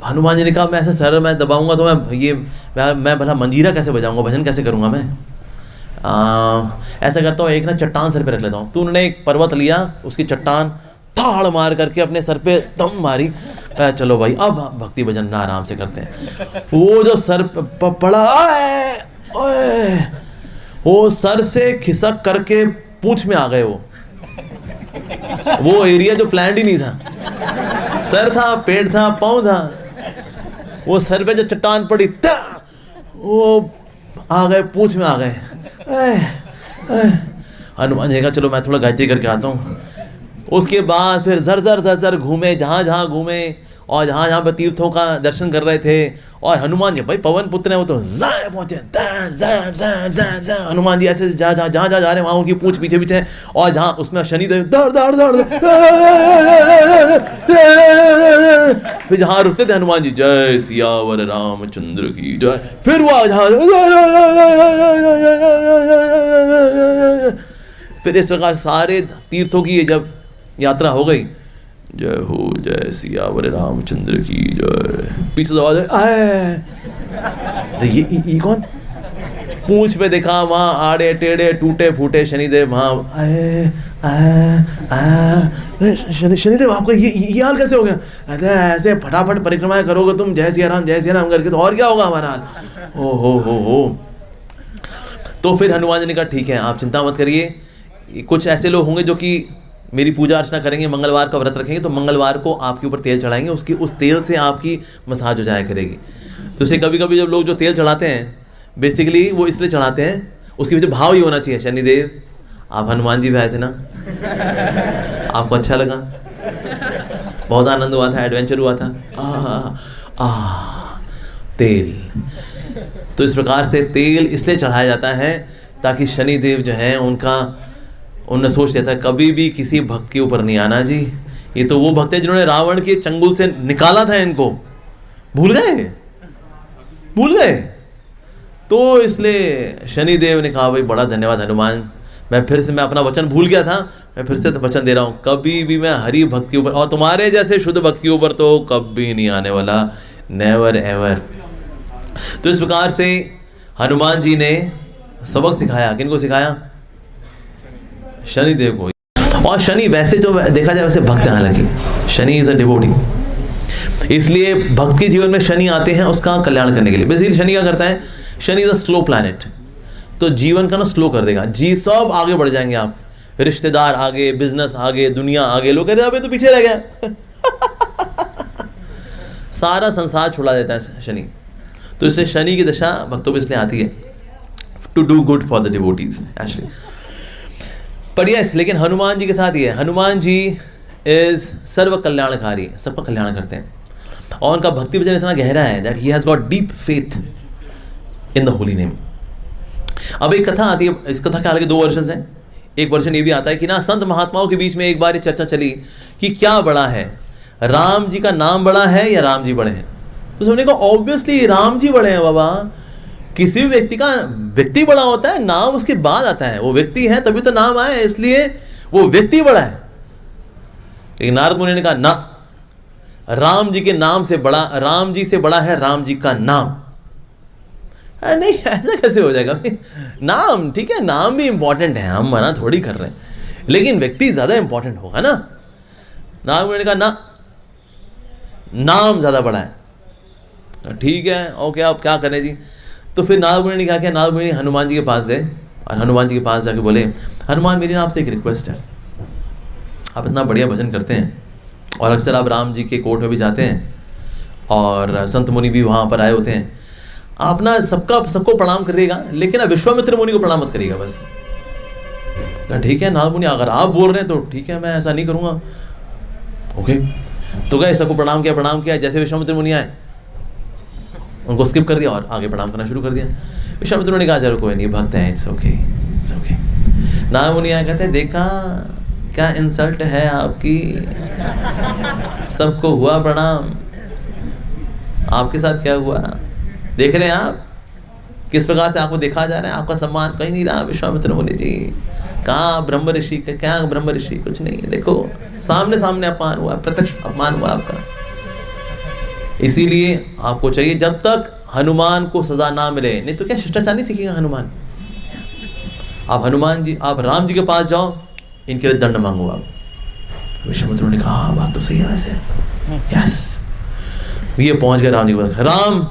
हनुमान जी ने कहा मैं ऐसे सर मैं दबाऊंगा तो मैं भला मंजीरा कैसे बजाऊंगा, भजन कैसे करूंगा मैं। ऐसा करता हूँ, एक ना चट्टान सर पे रख लेता हूँ। तो उन्होंने एक पर्वत लिया, उसकी चट्टान थाड़ मार करके अपने सर पे दम मारी। चलो भाई अब भक्ति भजन आराम से करते हैं। वो जब सर पड़ा, वो सर से खिसक करके पूंछ में आ गए। वो एरिया जो प्लान्ड ही नहीं था, सर था, पेट था, पाँव था, वो सर पे जो चट्टान पड़ी वो आ गए, पूंछ में आ गए। हनुमान जी का चलो मैं थोड़ा गायत्री करके आता हूँ। उसके बाद फिर झर घूमे, जहाँ घूमे, और जहाँ पर तीर्थों का दर्शन कर रहे थे। और हनुमान जी भाई पवन पुत्र हैं, वो तो ज़ाय पहुँचे, हनुमान जी ऐसे जहाँ जा रहे हैं वहाँ उनकी पूंछ पीछे पीछे, और जहाँ उसमें शनिदेव दौड़ फिर जहाँ रुकते थे हनुमान जी जय सियावर रामचंद्र की जय, फिर वो जहाँ फिर इस प्रकार सारे तीर्थों की जब यात्रा हो गई, जय हो जय सियावर रामचंद्र की जय, पीछे से आवाज ये कौन? पूंछ पे देखा, वहाँ आड़े टेढ़े टूटे फूटे शनिदेव, वहाँ शनिदेव आपका ये हाल कैसे हो गया? कहते हैं ऐसे फटाफट परिक्रमाएं करोगे तुम, जय सिया राम करके, तो और क्या होगा हमारा हाल। ओ हो। तो फिर हनुमान जी ने कहा ठीक है आप चिंता मत करिए, कुछ ऐसे लोग होंगे जो कि मेरी पूजा अर्चना करेंगे, मंगलवार का व्रत रखेंगे, तो मंगलवार को आपके ऊपर तेल चढ़ाएंगे, उस तेल से आपकी मसाज हो जाया करेगी। तो इसे कभी कभी जब लोग जो तेल चढ़ाते हैं बेसिकली वो इसलिए चढ़ाते हैं, उसके पीछे भाव ही होना चाहिए, शनिदेव आप हनुमान जी भी आए थे ना, आपको अच्छा लगा, बहुत आनंद हुआ था, एडवेंचर हुआ था, तेल। तो इस प्रकार से तेल इसलिए चढ़ाया जाता है ताकि शनिदेव जो हैं उनने सोच लिया था कभी भी किसी भक्त के ऊपर नहीं आना जी, ये तो वो भक्त है जिन्होंने रावण के चंगुल से निकाला था इनको, भूल गए। तो इसलिए शनिदेव ने कहा भाई बड़ा धन्यवाद हनुमान, मैं अपना वचन भूल गया था, मैं फिर से वचन दे रहा हूँ, कभी भी मैं हरि भक्त के ऊपर और तुम्हारे जैसे शुद्ध भक्त के ऊपर तो कभी नहीं आने वाला, नेवर एवर। तो इस प्रकार से हनुमान जी ने सबक सिखाया, किनको सिखाया? शनिदेव को। और शनि वैसे तो देखा जाए वैसे भक्त है, हालांकि शनि इज अ डिवोटी, इसलिए भक्त के जीवन में शनि आते हैं उसका कल्याण करने के लिए। बेसिकली शनि क्या करता है? Shani is a slow planet, तो जीवन का ना स्लो कर देगा जी, सब आगे बढ़ जाएंगे आप, रिश्तेदार आगे, बिजनेस आगे, दुनिया आगे, लोग कहते हैं अबे तो पीछे रह गया सारा संसार छुड़ा देता है शनि। तो इसलिए शनि की दशा भक्तों पर इसलिए आती है to do good for the devotees actually. पर यस, लेकिन हनुमान जी के साथ ये है, हनुमान जी इज सर्व कल्याणकारी, सबका कल्याण करते हैं और उनका भक्ति भजन इतना गहरा है that he has got deep faith in the holy name. अब एक कथा आती है, इस कथा के हालांकि 2 वर्जन हैं। एक वर्जन ये भी आता है कि ना संत महात्माओं के बीच में एक बार ये चर्चा चली कि क्या बड़ा है, राम जी का नाम बड़ा है या राम जी बड़े हैं? तो सबने कहा ऑब्वियसली राम जी बड़े हैं बाबा, किसी भी व्यक्ति का व्यक्ति बड़ा होता है, नाम उसके बाद आता है, वो व्यक्ति है तभी तो नाम आए, इसलिए वो व्यक्ति बड़ा है। लेकिन नारद मुनि ने कहा ना, राम जी के नाम से बड़ा, राम जी से बड़ा है राम जी का नाम। नहीं, ऐसा कैसे हो जाएगा? नाम ठीक है, नाम भी इंपॉर्टेंट है, हम मना थोड़ी कर रहे हैं, लेकिन व्यक्ति ज्यादा इंपॉर्टेंट होगा ना। नारद मुनि ने कहा ना, नाम ज्यादा बड़ा है। ठीक है, ओके, अब क्या करें जी? तो फिर नारद मुनि ने क्या किया? नारद मुनि हनुमान जी के पास गए और हनुमान जी के पास जाके बोले, हनुमान मेरी आपसे एक रिक्वेस्ट है, आप इतना बढ़िया भजन करते हैं और अक्सर आप राम जी के कोर्ट में भी जाते हैं और संत मुनि भी वहाँ पर आए होते हैं, आप ना सबको प्रणाम करिएगा, लेकिन अब विश्वामित्र मुनि को प्रणाम मत करिएगा बस। ठीक है नारद मुनि, अगर आप बोल रहे हैं तो ठीक है, मैं ऐसा नहीं करूँगा। ओके, तो गए, सबको प्रणाम किया। जैसे विश्वामित्र मुनि आए उनको स्किप कर दिया और आगे प्रणाम करना शुरू कर दिया। विश्वामित्र मुनि कहा चलो कोई नहीं, भक्त है, इट्स ओके। नारद मुनि आए, कहते देखा क्या इंसल्ट है आपकी, सबको हुआ प्रणाम, आपके साथ क्या हुआ? देख रहे हैं आप किस प्रकार से आपको देखा जा रहा है, आपका सम्मान कहीं नहीं रहा। विश्वामित्र मुनि जी, कहाँ ब्रह्म ऋषि का, क्या ब्रह्म ऋषि, कुछ नहीं, देखो सामने अपमान हुआ, प्रत्यक्ष अपमान हुआ आपका। इसीलिए आपको चाहिए जब तक हनुमान को सजा ना मिले, नहीं तो क्या शिष्टाचार नहीं सीखेगा हनुमान। आप हनुमान जी, आप राम जी के पास जाओ, इनके लिए दंड मांगो आप। विश्वामित्र ने कहा बात तो सही है वैसे, यस। ये पहुंच गए राम जी के पास, राम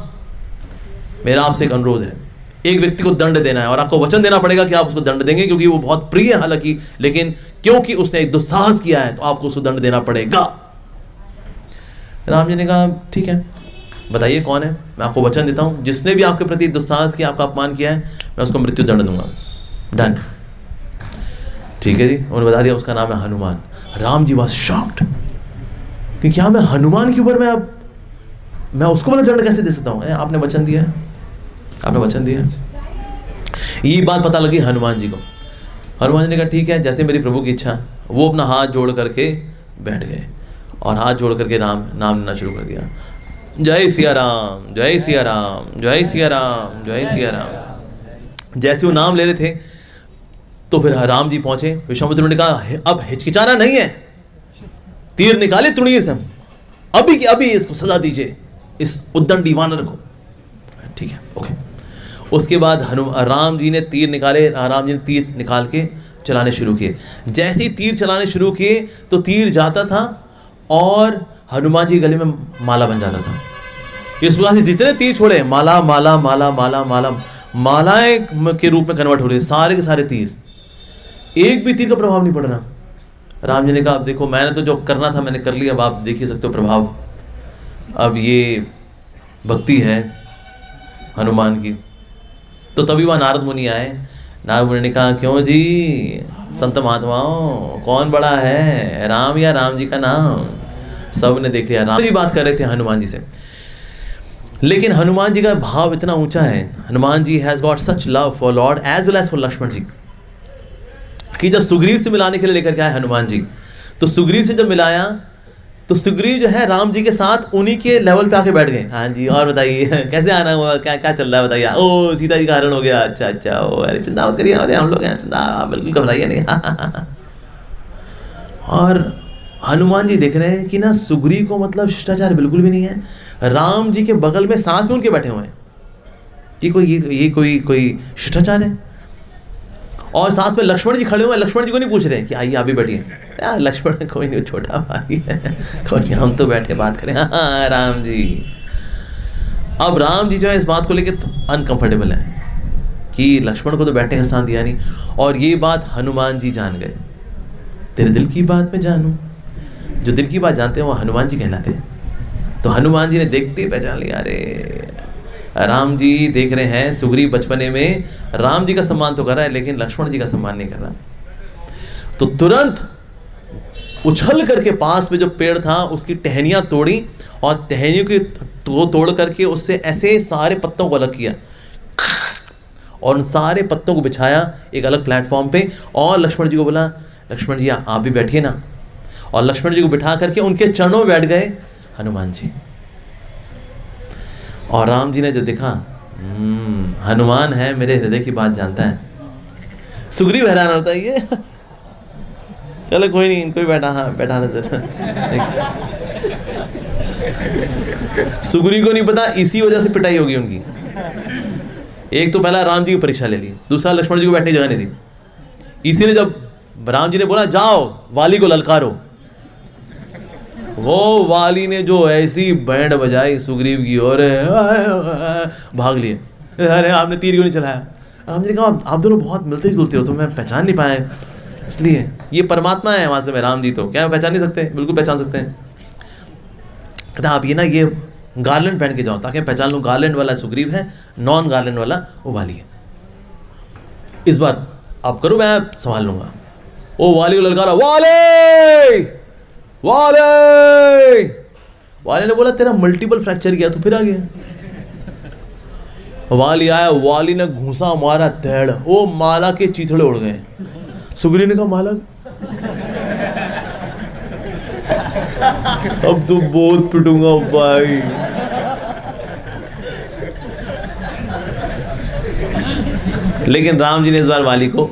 मेरा आपसे एक अनुरोध है, एक व्यक्ति को दंड देना है और आपको वचन देना पड़ेगा कि आप उसको दंड देंगे, क्योंकि वो बहुत प्रिय है हालांकि, लेकिन क्योंकि उसने एक दुस्साहस किया है तो आपको उसको दंड देना पड़ेगा। राम जी ने कहा ठीक है, बताइए कौन है, मैं आपको वचन देता हूं, जिसने भी आपके प्रति दुस्साहस किया, आपका अपमान किया है, मैं उसको मृत्यु दंड दूंगा। डन, ठीक है जी, उन्होंने बता दिया उसका नाम है हनुमान। राम जी वाज शॉक्ड कि क्या मैं हनुमान के ऊपर मैं उसको मतलब दंड कैसे दे सकता हूँ? आपने वचन दिया है, आपने वचन दिया है। ये बात पता लगी हनुमान जी को। हनुमान जी ने कहा ठीक है, जैसे मेरी प्रभु की इच्छा। वो अपना हाथ जोड़ करके बैठ गए और हाथ जोड़ करके नाम लेना शुरू कर दिया, जय सिया राम, जय सिया राम, जय सिया राम, जय सिया राम। जैसे वो नाम ले रहे थे तो फिर राम जी पहुंचे। विश्वामित्र ने कहा अब हिचकिचाना नहीं है, तीर निकाले तुणीर से, अभी की अभी इसको सजा दीजिए, इस उद्दंडी वानर को। ठीक है, ओके। उसके बाद राम जी ने तीर निकाले, राम जी ने तीर निकाल के चलाने शुरू किए। जैसे ही तीर चलाने शुरू किए तो तीर जाता था और हनुमान जी गले में माला बन जाता था। इस प्रकार से जितने तीर छोड़े, माला माला माला माला माला मालाएं के रूप में कन्वर्ट हो रहे, सारे के सारे तीर, एक भी तीर का प्रभाव नहीं पड़ रहा। राम जी ने कहा अब देखो, मैंने तो जो करना था मैंने कर लिया, अब आप देख ही सकते हो प्रभाव। अब ये भक्ति है हनुमान की। तो तभी वहाँ नारद मुनि आए। नारद मुनि ने कहा क्यों जी संत महात्माओं, कौन बड़ा है, राम या राम जी का नाम? सब ने देख लिया। राम जी बात कर रहे थे हनुमान जी से लेकिन हनुमान जी का भाव इतना ऊंचा है, Hanuman ji has got such love for lord as well as for Lakshman ji, कि जब सुग्रीव से मिलाने के लिए लेकर के आए हनुमान जी, तो सुग्रीव से जब मिलाया तो सुग्रीव जो है राम जी के साथ उन्हीं के लेवल पे आके बैठ गए। हाँ जी, और बताइए कैसे आना हुआ, क्या क्या चल रहा है बताइए। ओ सीता जी का हरण हो गया, अच्छा अच्छा, ओ अरे चिंता मत करिए, अरे हम लोग हैं, चिंता बिल्कुल घबराइए नहीं। और हनुमान जी देख रहे हैं कि ना सुग्रीव को मतलब शिष्टाचार बिल्कुल भी नहीं है, राम जी के बगल में साथ में उनके बैठे हुए हैं, कि कोई कोई शिष्टाचार है। और साथ में लक्ष्मण जी खड़े हुए हैं, लक्ष्मण जी को नहीं पूछ रहे हैं कि आइए आप भी बैठिए, यार लक्ष्मण कोई नहीं, छोटा भाई है, कोई हम तो बैठ के बात करें। हाँ राम जी। अब राम जी जो है इस बात को लेकर अनकंफर्टेबल है कि लक्ष्मण को तो बैठने का स्थान दिया नहीं, और ये बात हनुमान जी जान गए। तेरे दिल की बात मैं जानूं, जो दिल की बात जानते हैं वो हनुमान जी कहलाते हैं। तो हनुमान जी ने देखते ही पहचान लिया, अरे राम जी देख रहे हैं सुग्रीव बचपने में राम जी का सम्मान तो कर रहा है लेकिन लक्ष्मण जी का सम्मान नहीं कर रहा। तो तुरंत उछल करके पास में जो पेड़ था उसकी टहनियां तोड़ी, और टहनियों की तोड़ करके उससे ऐसे सारे पत्तों को अलग किया, और उन सारे पत्तों को बिछाया एक अलग प्लेटफॉर्म पे, और लक्ष्मण जी को बोला, लक्ष्मण जी आप भी बैठिए ना। और लक्ष्मण जी को बिठा करके उनके चरणों में बैठ गए हनुमान जी। और राम जी ने जो देखा, हनुमान है, मेरे हृदय की बात जानता है। सुग्रीव हैरान होता है, ये चलो कोई नहीं, इनको भी बैठा, हाँ बैठा नजर। सुग्रीव को नहीं पता इसी वजह से पिटाई होगी उनकी। एक तो पहला राम जी की परीक्षा ले ली, दूसरा लक्ष्मण जी को बैठने की जगह नहीं दी। इसी ने जब राम जी ने बोला जाओ वाली को ललकारो, वो वाली ने जो ऐसी बैंड बजाई सुग्रीव की, और भाग लिए, अरे आपने तीर क्यों नहीं चलाया। राम जी ने कहा आप दोनों बहुत मिलते जुलते हो तो मैं पहचान नहीं पाया, इसलिए ये परमात्मा है वहां से में, राम जी तो क्या पहचान नहीं सकते, बिल्कुल पहचान सकते हैं। कहता आप ये ना ये गार्लैंड पहन के जाओ ताकि मैं पहचान लूँ, गार्लैंड वाला सुग्रीव है, नॉन गार्लैंड वाला वो वाली है। इस बार आप करो, मैं संभाल लूंगा। ओ वाली को ललकारा, वाले वाले। वाले ने बोला तेरा मल्टीपल फ्रैक्चर किया तो फिर आ गया। वाली आया, वाली ने घूसा मारा, धैड़, ओ माला के चीथड़े उड़ गए। सुग्रीव ने कहा माला अब तो बहुत पिटूंगा भाई। लेकिन राम जी ने इस बार वाली को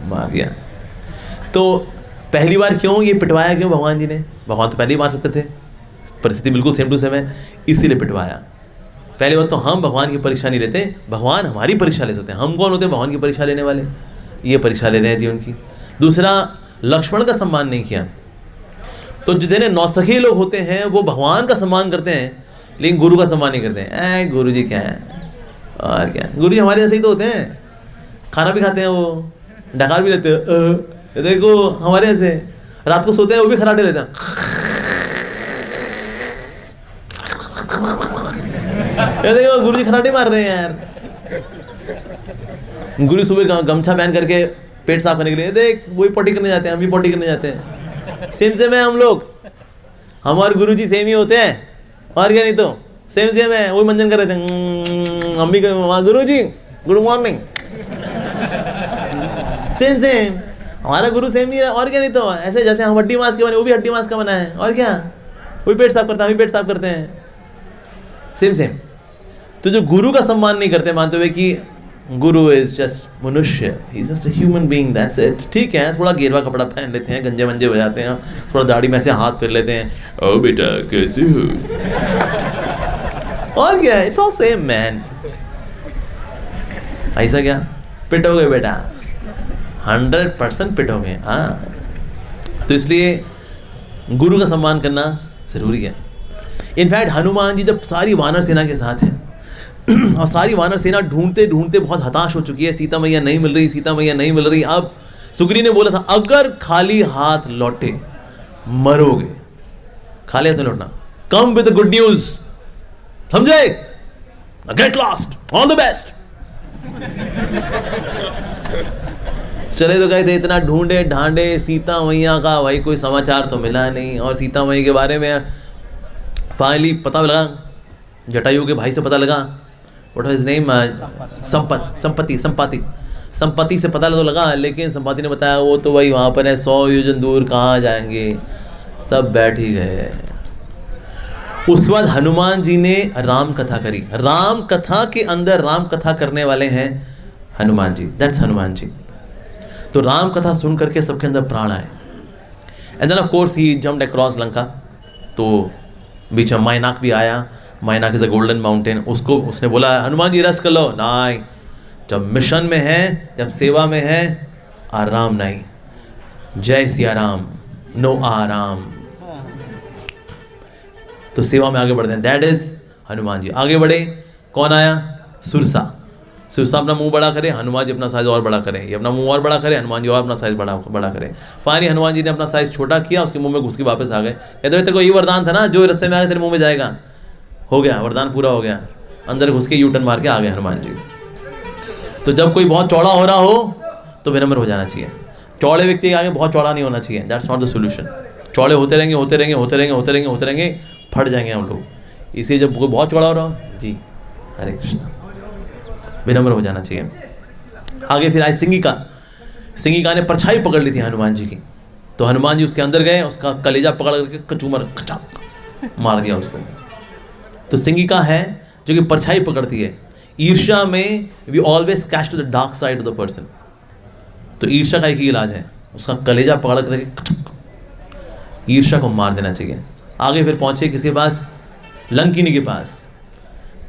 मार दिया। तो पहली बार क्यों ये पिटवाया, क्यों भगवान जी ने? भगवान तो पहले ही मार सकते थे, परिस्थिति बिल्कुल सेम टू सेम है, इसीलिए पिटवाया। पहली बात तो हम भगवान की परीक्षा नहीं लेते, भगवान हमारी परीक्षा ले सकते हैं। हम कौन होते हैं भगवान की परीक्षा लेने वाले? ये परीक्षा ले रहे हैं जी उनकी। दूसरा, लक्ष्मण का सम्मान नहीं किया। तो जितने नौसखी लोग होते हैं वो भगवान का सम्मान करते हैं लेकिन गुरु का सम्मान नहीं करते हैं। गुरु जी क्या है और क्या, गुरु जी हमारे जैसे ही तो होते हैं, खाना भी खाते हैं, वो डकार भी लेते हैं। देखो हमारे ऐसे रात को सोते हैं वो भी खराटे लेते हैं। देखो गुरु जी खराटे मार रहे हैं यार। गुरु सुबह गमछा पहन करके पेट साफ करने के लिए, देख वही पोटी करने जाते हैं, हम भी पोटी करने जाते हैं। सेम है हम लोग, हमारे गुरु जी सेम ही होते हैं और क्या, नहीं तो सेम है, वही मंजन कर रहे थे। हम भी गुरु जी गुड मॉर्निंग, सेम हमारा गुरु सेम ही है और क्या, नहीं तो ऐसे जैसे हम हड्डी मांस के बने वो भी हड्डी मांस का बना है और क्या, वही पेट साफ करता है, हम भी पेट साफ करते हैं, सेम। तो जो गुरु का सम्मान नहीं करते, मानते हुए कि गुरु इज जस्ट मनुष्य, he is just a human being, that's it. ठीक है, थोड़ा गेरवा कपड़ा पहन लेते हैं, गंजे मंजे बजाते हैं, थोड़ा दाढ़ी में से हाथ फेर लेते हैं, ओ बेटा कैसे हो, और क्या है, इट्स ऑल सेम मैन। ऐसा क्या पिटोगे बेटा, 100% पिटोगे। हाँ, तो इसलिए गुरु का सम्मान करना जरूरी है। इनफैक्ट हनुमान जी जब सारी वानर सेना के साथ है और सारी वानर सेना ढूंढते ढूंढते बहुत हताश हो चुकी है, सीता मैया नहीं मिल रही, सीता मैया नहीं मिल रही। अब सुग्रीव ने बोला था अगर खाली हाथ लौटे मरोगे, खाली हाथ नहीं लौटना, कम विद गुड न्यूज, समझे, get lost, all the best. चले तो गए थे, इतना ढूंढे ढांडे, सीता मैया का भाई कोई समाचार तो मिला नहीं, और सीता मैया के बारे में फाइनली पता लगा जटायु के भाई से पता लगा, व्हाट वाज हिज नेम, संपत्ति से पता तो लगा, लेकिन संपत्ति ने बताया वो तो वही वहाँ पर है, 100 योजन दूर, कहाँ जाएंगे, सब बैठ ही गए। उसके बाद हनुमान जी ने राम कथा करी। राम कथा के अंदर राम कथा करने वाले हैं हनुमान जी, दैट्स हनुमान जी। तो राम कथा सुन करके सबके अंदर प्राण आए। And then of course he jumped across Lanka. तो बीच में मायनाक भी आया। Mainak is a golden mountain. उसको उसने बोला हनुमान जी रेस्ट कर लो। नहीं, जब मिशन में है, जब सेवा में है, आराम नहीं। जय सिया राम, नो आराम। तो सेवा में आगे बढ़ते हैं, दैट इज हनुमान जी। आगे बढ़े, कौन आया? सुरसा। सुरसा अपना मुंह बड़ा करे, हनुमान जी अपना साइज और बड़ा करें। ये अपना मुंह और बड़ा करे, हनुमान जी और अपना साइज बड़ा करें। फाइनली हनुमान जी ने अपना साइज छोटा किया, उसके मुंह में घुस के वापस आ गए। कहते तेरे को ये वरदान था ना, जो रास्ते में आया तेरे मुंह में जाएगा। हो गया, वरदान पूरा हो गया। अंदर घुस के यूटर्न मार के आ गए हनुमान जी। तो जब कोई बहुत चौड़ा हो रहा हो तो विनम्र हो जाना चाहिए। चौड़े व्यक्ति के आगे बहुत चौड़ा नहीं होना चाहिए, दैट्स नॉट द सोल्यूशन। चौड़े होते रहेंगे, फट जाएंगे हम लोग। इसलिए जब कोई बहुत चौड़ा हो रहा हो, जी हरे कृष्णा, विनम्र हो जाना चाहिए। आगे फिर आई सिंगिका। सिंगिका ने परछाई पकड़ ली थी हनुमान जी की। तो हनुमान जी उसके अंदर गए, उसका कलेजा पकड़ करके कचूमर खचाक मार दिया उसको। तो सिंगिका है जो कि परछाई पकड़ती है। ईर्ष्या में we always catch to the dark side of the person. तो ईर्ष्या का एक ही इलाज है, उसका कलेजा पकड़ करके ईर्ष्या को मार देना चाहिए। आगे फिर पहुंचे किसके पास? लंकिनी के पास।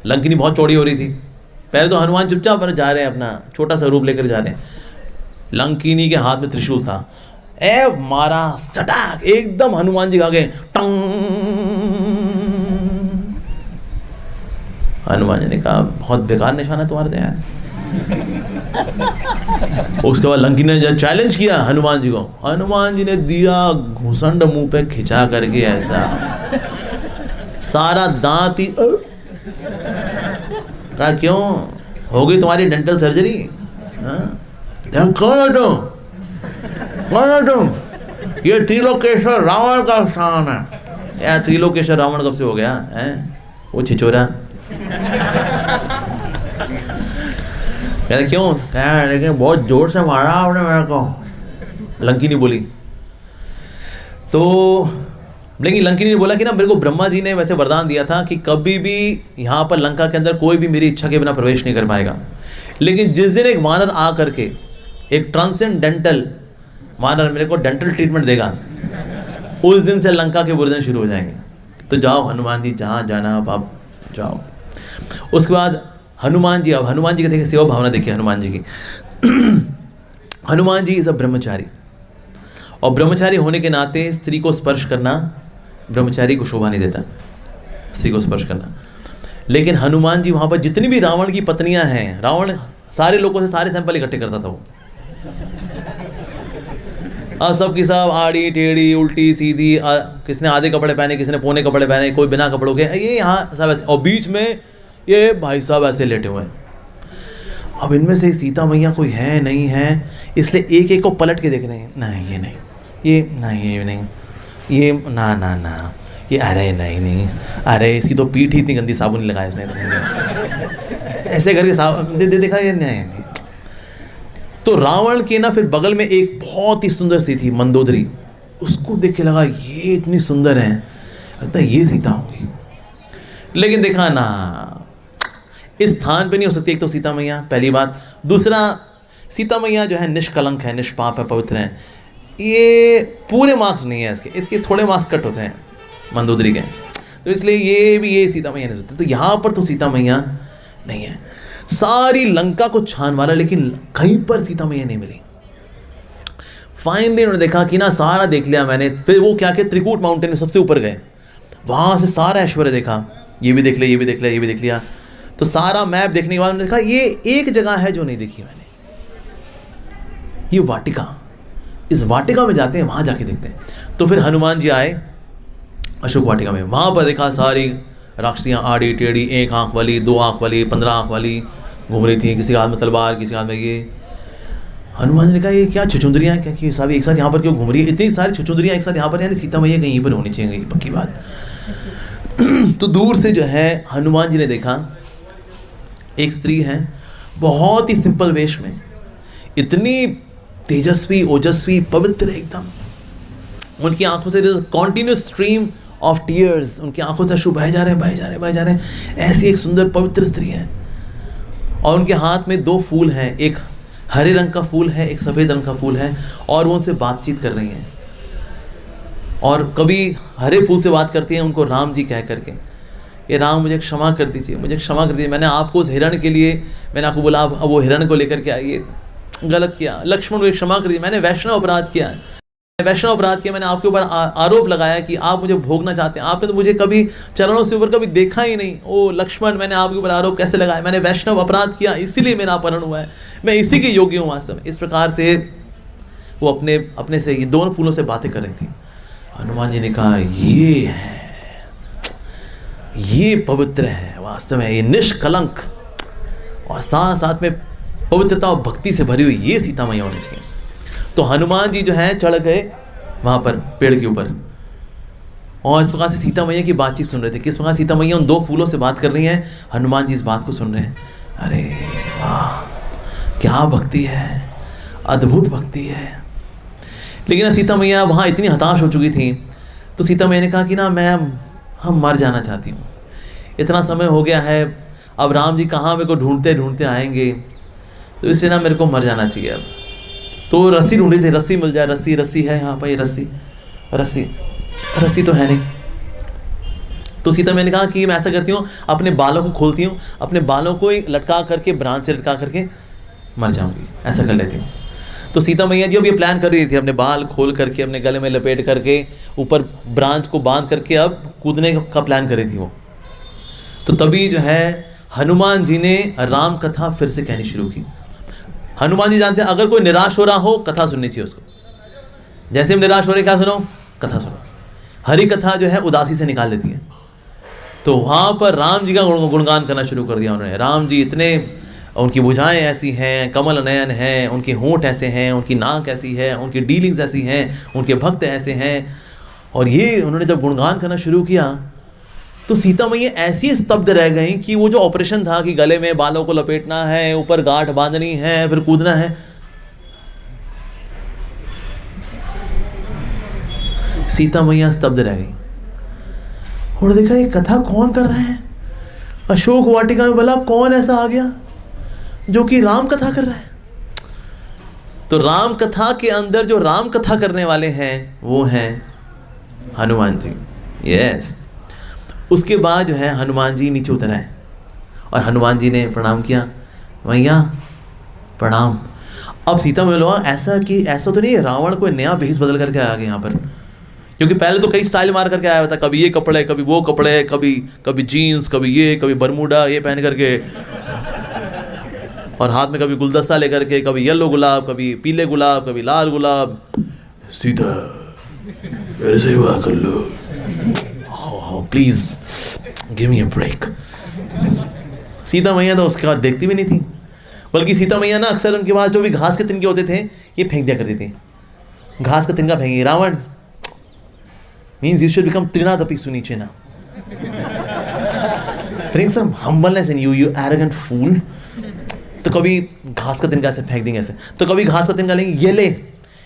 लंकिनी बहुत चौड़ी हो रही थी। पहले तो हनुमान चुपचाप पर जा रहे हैं, अपना छोटा सा रूप लेकर जा रहे हैं। लंकिनी के हाथ में त्रिशूल था। मारा सटाक, एकदम हनुमान जी आगे टंग। हनुमान जी ने कहा बहुत बेकार निशाना तुम्हारे तो यार। उसके बाद लंकिनी ने चैलेंज किया हनुमान जी को। हनुमान जी ने दिया घुसंड मुंह पे खिंचा करके, ऐसा सारा दांत ही। कहा क्यों हो गई तुम्हारी डेंटल सर्जरी? कौन हो तुम? ये त्रिलोकेश्वर रावण का स्थान है। यार त्रिलोकेश्वर रावण कब से हो गया है? वो छिचोरा। कहते क्यों? कह लेकिन बहुत जोर से मारा आपने मेरे को, लंकिनी बोली। तो लेकिन लंकिनी ने बोला कि ना मेरे को ब्रह्मा जी ने वैसे वरदान दिया था कि कभी भी यहाँ पर लंका के अंदर कोई भी मेरी इच्छा के बिना प्रवेश नहीं कर पाएगा। लेकिन जिस दिन एक वानर आ करके, एक ट्रांसेंडेंटल वानर मेरे को डेंटल ट्रीटमेंट देगा, उस दिन से लंका के बुरे दिन शुरू हो जाएंगे। तो जाओ हनुमान जी, जहाँ जाना आप जाओ। उसके बाद हनुमान जी, अब हनुमान जी की देखिए सेवा भावना, देखिए हनुमान जी की। हनुमान जी इज अ ब्रह्मचारी, और ब्रह्मचारी होने के नाते स्त्री को स्पर्श करना ब्रह्मचारी को शोभा नहीं देता, स्त्री को स्पर्श करना। लेकिन हनुमान जी वहाँ पर जितनी भी रावण की पत्नियां हैं, रावण सारे लोगों से सारे सैंपल इकट्ठे करता था वो। अब सब की सब आड़ी टेढ़ी उल्टी सीधी, किसने आधे कपड़े पहने, किसने पौने कपड़े पहने, कोई बिना कपड़ों के, ये यहाँ सब ऐसे, और बीच में ये भाई साहब ऐसे लेटे हुए हैं। अब इनमें से सीता मैया कोई है नहीं है, इसलिए एक एक को पलट के देख रहे हैं। नहीं ये नहीं, ये नहीं, ये नहीं, ये ना ना ना, ये अरे नहीं, अरे इसकी तो पीठ ही इतनी गंदी, साबुन नहीं लगाया इसने, ऐसे करके देखा ये नहीं। तो रावण के ना फिर बगल में एक बहुत ही सुंदर सी थी मंदोदरी, उसको देख के लगा ये इतनी सुंदर है, लगता है ये सीता होंगी। लेकिन देखा ना, इस स्थान पे नहीं हो सकती। एक तो सीता मैया, पहली बात। दूसरा, सीता मैया जो है निष्कलंक है, निष्पाप है, पवित्र है। ये पूरे मार्क्स नहीं है इसके थोड़े मार्क्स कट होते हैं मंदोदरी के, तो इसलिए ये सीता मैया नहीं होती। तो यहाँ पर तो सीता मैया नहीं है। सारी लंका को छान मारा, लेकिन कहीं पर सीता मैया नहीं मिली। फाइनली उन्होंने देखा कि ना सारा देख लिया मैंने। फिर वो क्या कि त्रिकूट माउंटेन में सबसे ऊपर गए, वहाँ से सारा ऐश्वर्य देखा, ये भी देख लिया, ये भी देख लिया, ये भी देख लिया। तो सारा मैप देखने के बाद उन्होंने देखा ये एक जगह है जो नहीं देखी मैंने, ये वाटिका। इस वाटिका में जाते हैं, वहाँ जाके देखते हैं। तो फिर हनुमान जी आए अशोक वाटिका में, वहाँ पर देखा सारी राक्षसियाँ आड़ी टेढ़ी, एक आँख वाली, दो आँख वाली, 15 आँख वाली घूम रही थी, किसी के हाथ में तलवार, किसी के हाथ में ये। हनुमान जी ने कहा ये क्या छुछुंदरियाँ, क्या कि सब एक साथ यहाँ पर क्यों घूम रही है? इतनी सारी छुछुंदरियाँ एक साथ यहाँ पर, यानी सीता मैया कहीं पर होनी चाहिए, पक्की बात। तो दूर से जो है हनुमान जी ने देखा एक स्त्री है, बहुत ही सिंपल वेश में, इतनी तेजस्वी, ओजस्वी, पवित्र एकदम। उनकी आंखों से कॉन्टिन्यूस स्ट्रीम ऑफ टीयर्स, उनकी आंखों से अश्रु बह जा रहे हैं, बह जा रहे हैं, बह जा रहे हैं। ऐसी एक सुंदर पवित्र स्त्री है। और उनके हाथ में 2 फूल हैं, एक हरे रंग का फूल है, एक सफ़ेद रंग का फूल है, और वो उनसे बातचीत कर रही हैं। और कभी हरे फूल से बात करती हैं उनको राम जी कह करके, ये राम मुझे क्षमा कर दीजिए, मुझे क्षमा कर दीजिए, मैंने आपको उस हिरण के लिए, मैंने आपको बोला अब वो हिरण को लेकर के आइए, गलत किया। लक्ष्मण मुझे क्षमा कर दीजिए, मैंने वैष्णव अपराध किया है, मैंने आपके ऊपर आरोप लगाया कि आप मुझे भोगना चाहते हैं, आपने तो मुझे कभी चरणों से ऊपर कभी देखा ही नहीं। ओ लक्ष्मण, मैंने आपके ऊपर आरोप कैसे लगाया, मैंने वैष्णव अपराध किया, इसीलिए मेरा अपहरण हुआ है, मैं इसी के योग्य हूँ वास्तव में। इस प्रकार से वो अपने से ये 2 फूलों से बातें कर रही थी। हनुमान जी ने कहा ये है, ये पवित्र है वास्तव में, ये निष्कलंक और साथ साथ में पवित्रता और भक्ति से भरी हुई ये सीता मैया होनी चाहिए। तो हनुमान जी जो है चढ़ गए वहाँ पर पेड़ के ऊपर, और इस प्रकार से सीता मैया की बातचीत सुन रहे थे। किस प्रकार सीता मैया उन 2 फूलों से बात कर रही हैं, हनुमान जी इस बात को सुन रहे हैं। अरे वाह, क्या भक्ति है, अद्भुत भक्ति है। लेकिन सीता मैया वहाँ इतनी हताश हो चुकी थी, तो सीता मैया ने कहा कि ना हम मर जाना चाहती हूँ, इतना समय हो गया है, अब राम जी कहाँ मेरे को ढूंढते ढूंढते आएंगे, तो इसलिए ना मेरे को मर जाना चाहिए अब। तो रस्सी ढूंढ रही थी, रस्सी मिल जाए, रस्सी है यहाँ पर, ये रस्सी तो है नहीं। तो सीता मैंने कहा कि मैं ऐसा करती हूँ, अपने बालों को खोलती हूँ, अपने बालों को लटका करके, ब्रांच से लटका करके मर जाऊँगी, ऐसा कर लेती हूँ। तो सीता मैया जी अब ये प्लान कर रही थी, अपने बाल खोल करके, अपने गले में लपेट करके, ऊपर ब्रांच को बांध करके अब कूदने का प्लान कर रही थी वो। तो तभी जो है हनुमान जी ने राम कथा फिर से कहनी शुरू की। हनुमान जी जानते हैं अगर कोई निराश हो रहा हो, कथा सुननी चाहिए उसको। जैसे हम निराश हो रहे, क्या सुनो, कथा सुनो। हरी कथा जो है उदासी से निकाल देती है। तो वहाँ पर राम जी का गुणगान करना शुरू कर दिया उन्होंने। राम जी इतने, उनकी भुजाएं ऐसी हैं, कमल नयन हैं, उनके होंठ ऐसे हैं, उनकी नाक ऐसी है, उनकी डीलिंग्स ऐसी हैं, उनके भक्त ऐसे हैं। और ये उन्होंने जब गुणगान करना शुरू किया तो सीता मैया ऐसी स्तब्ध रह गई कि वो जो ऑपरेशन था कि गले में बालों को लपेटना है, ऊपर गांठ बांधनी है, फिर कूदना है, सीता मैया स्तब्ध रह गई। और देखा ये कथा कौन कर रहा है, अशोक वाटिका में भला कौन ऐसा आ गया जो कि राम कथा कर रहा है। तो राम कथा के अंदर जो राम कथा करने वाले हैं वो हैं हनुमान जी। यस। उसके बाद जो है हनुमान जी नीचे उतर आए और हनुमान जी ने प्रणाम किया, भैया प्रणाम। अब सीता मैया लोग ऐसा तो नहीं रावण कोई नया भेष बदल करके आ गया यहाँ पर, क्योंकि पहले तो कई स्टाइल मार करके आया हुआ था, कभी ये कपड़े, कभी वो कपड़े, कभी जीन्स, कभी ये, कभी बरमूडा ये पहन करके, और हाथ में कभी गुलदस्ता लेकर के, कभी येलो गुलाब, कभी पीले गुलाब, कभी लाल गुलाब। सीता मेरे से हुआ कर लो, please give me a break. Sita मैया तो उसके बाद देखती भी नहीं थी, बल्कि सीता मैया ना अक्सर उनके पास जो भी घास के तिनके होते थे ये फेंक दिया करती थी। घास का तिनका फेंकी, Ravan means you should become त्रिनादपि सुनीचेना, bring some humbleness in you, you arrogant fool। तो कभी घास का तिनका ऐसे फेंक देंगे ऐसे, तो कभी घास का तिनका लेंगे, ये ले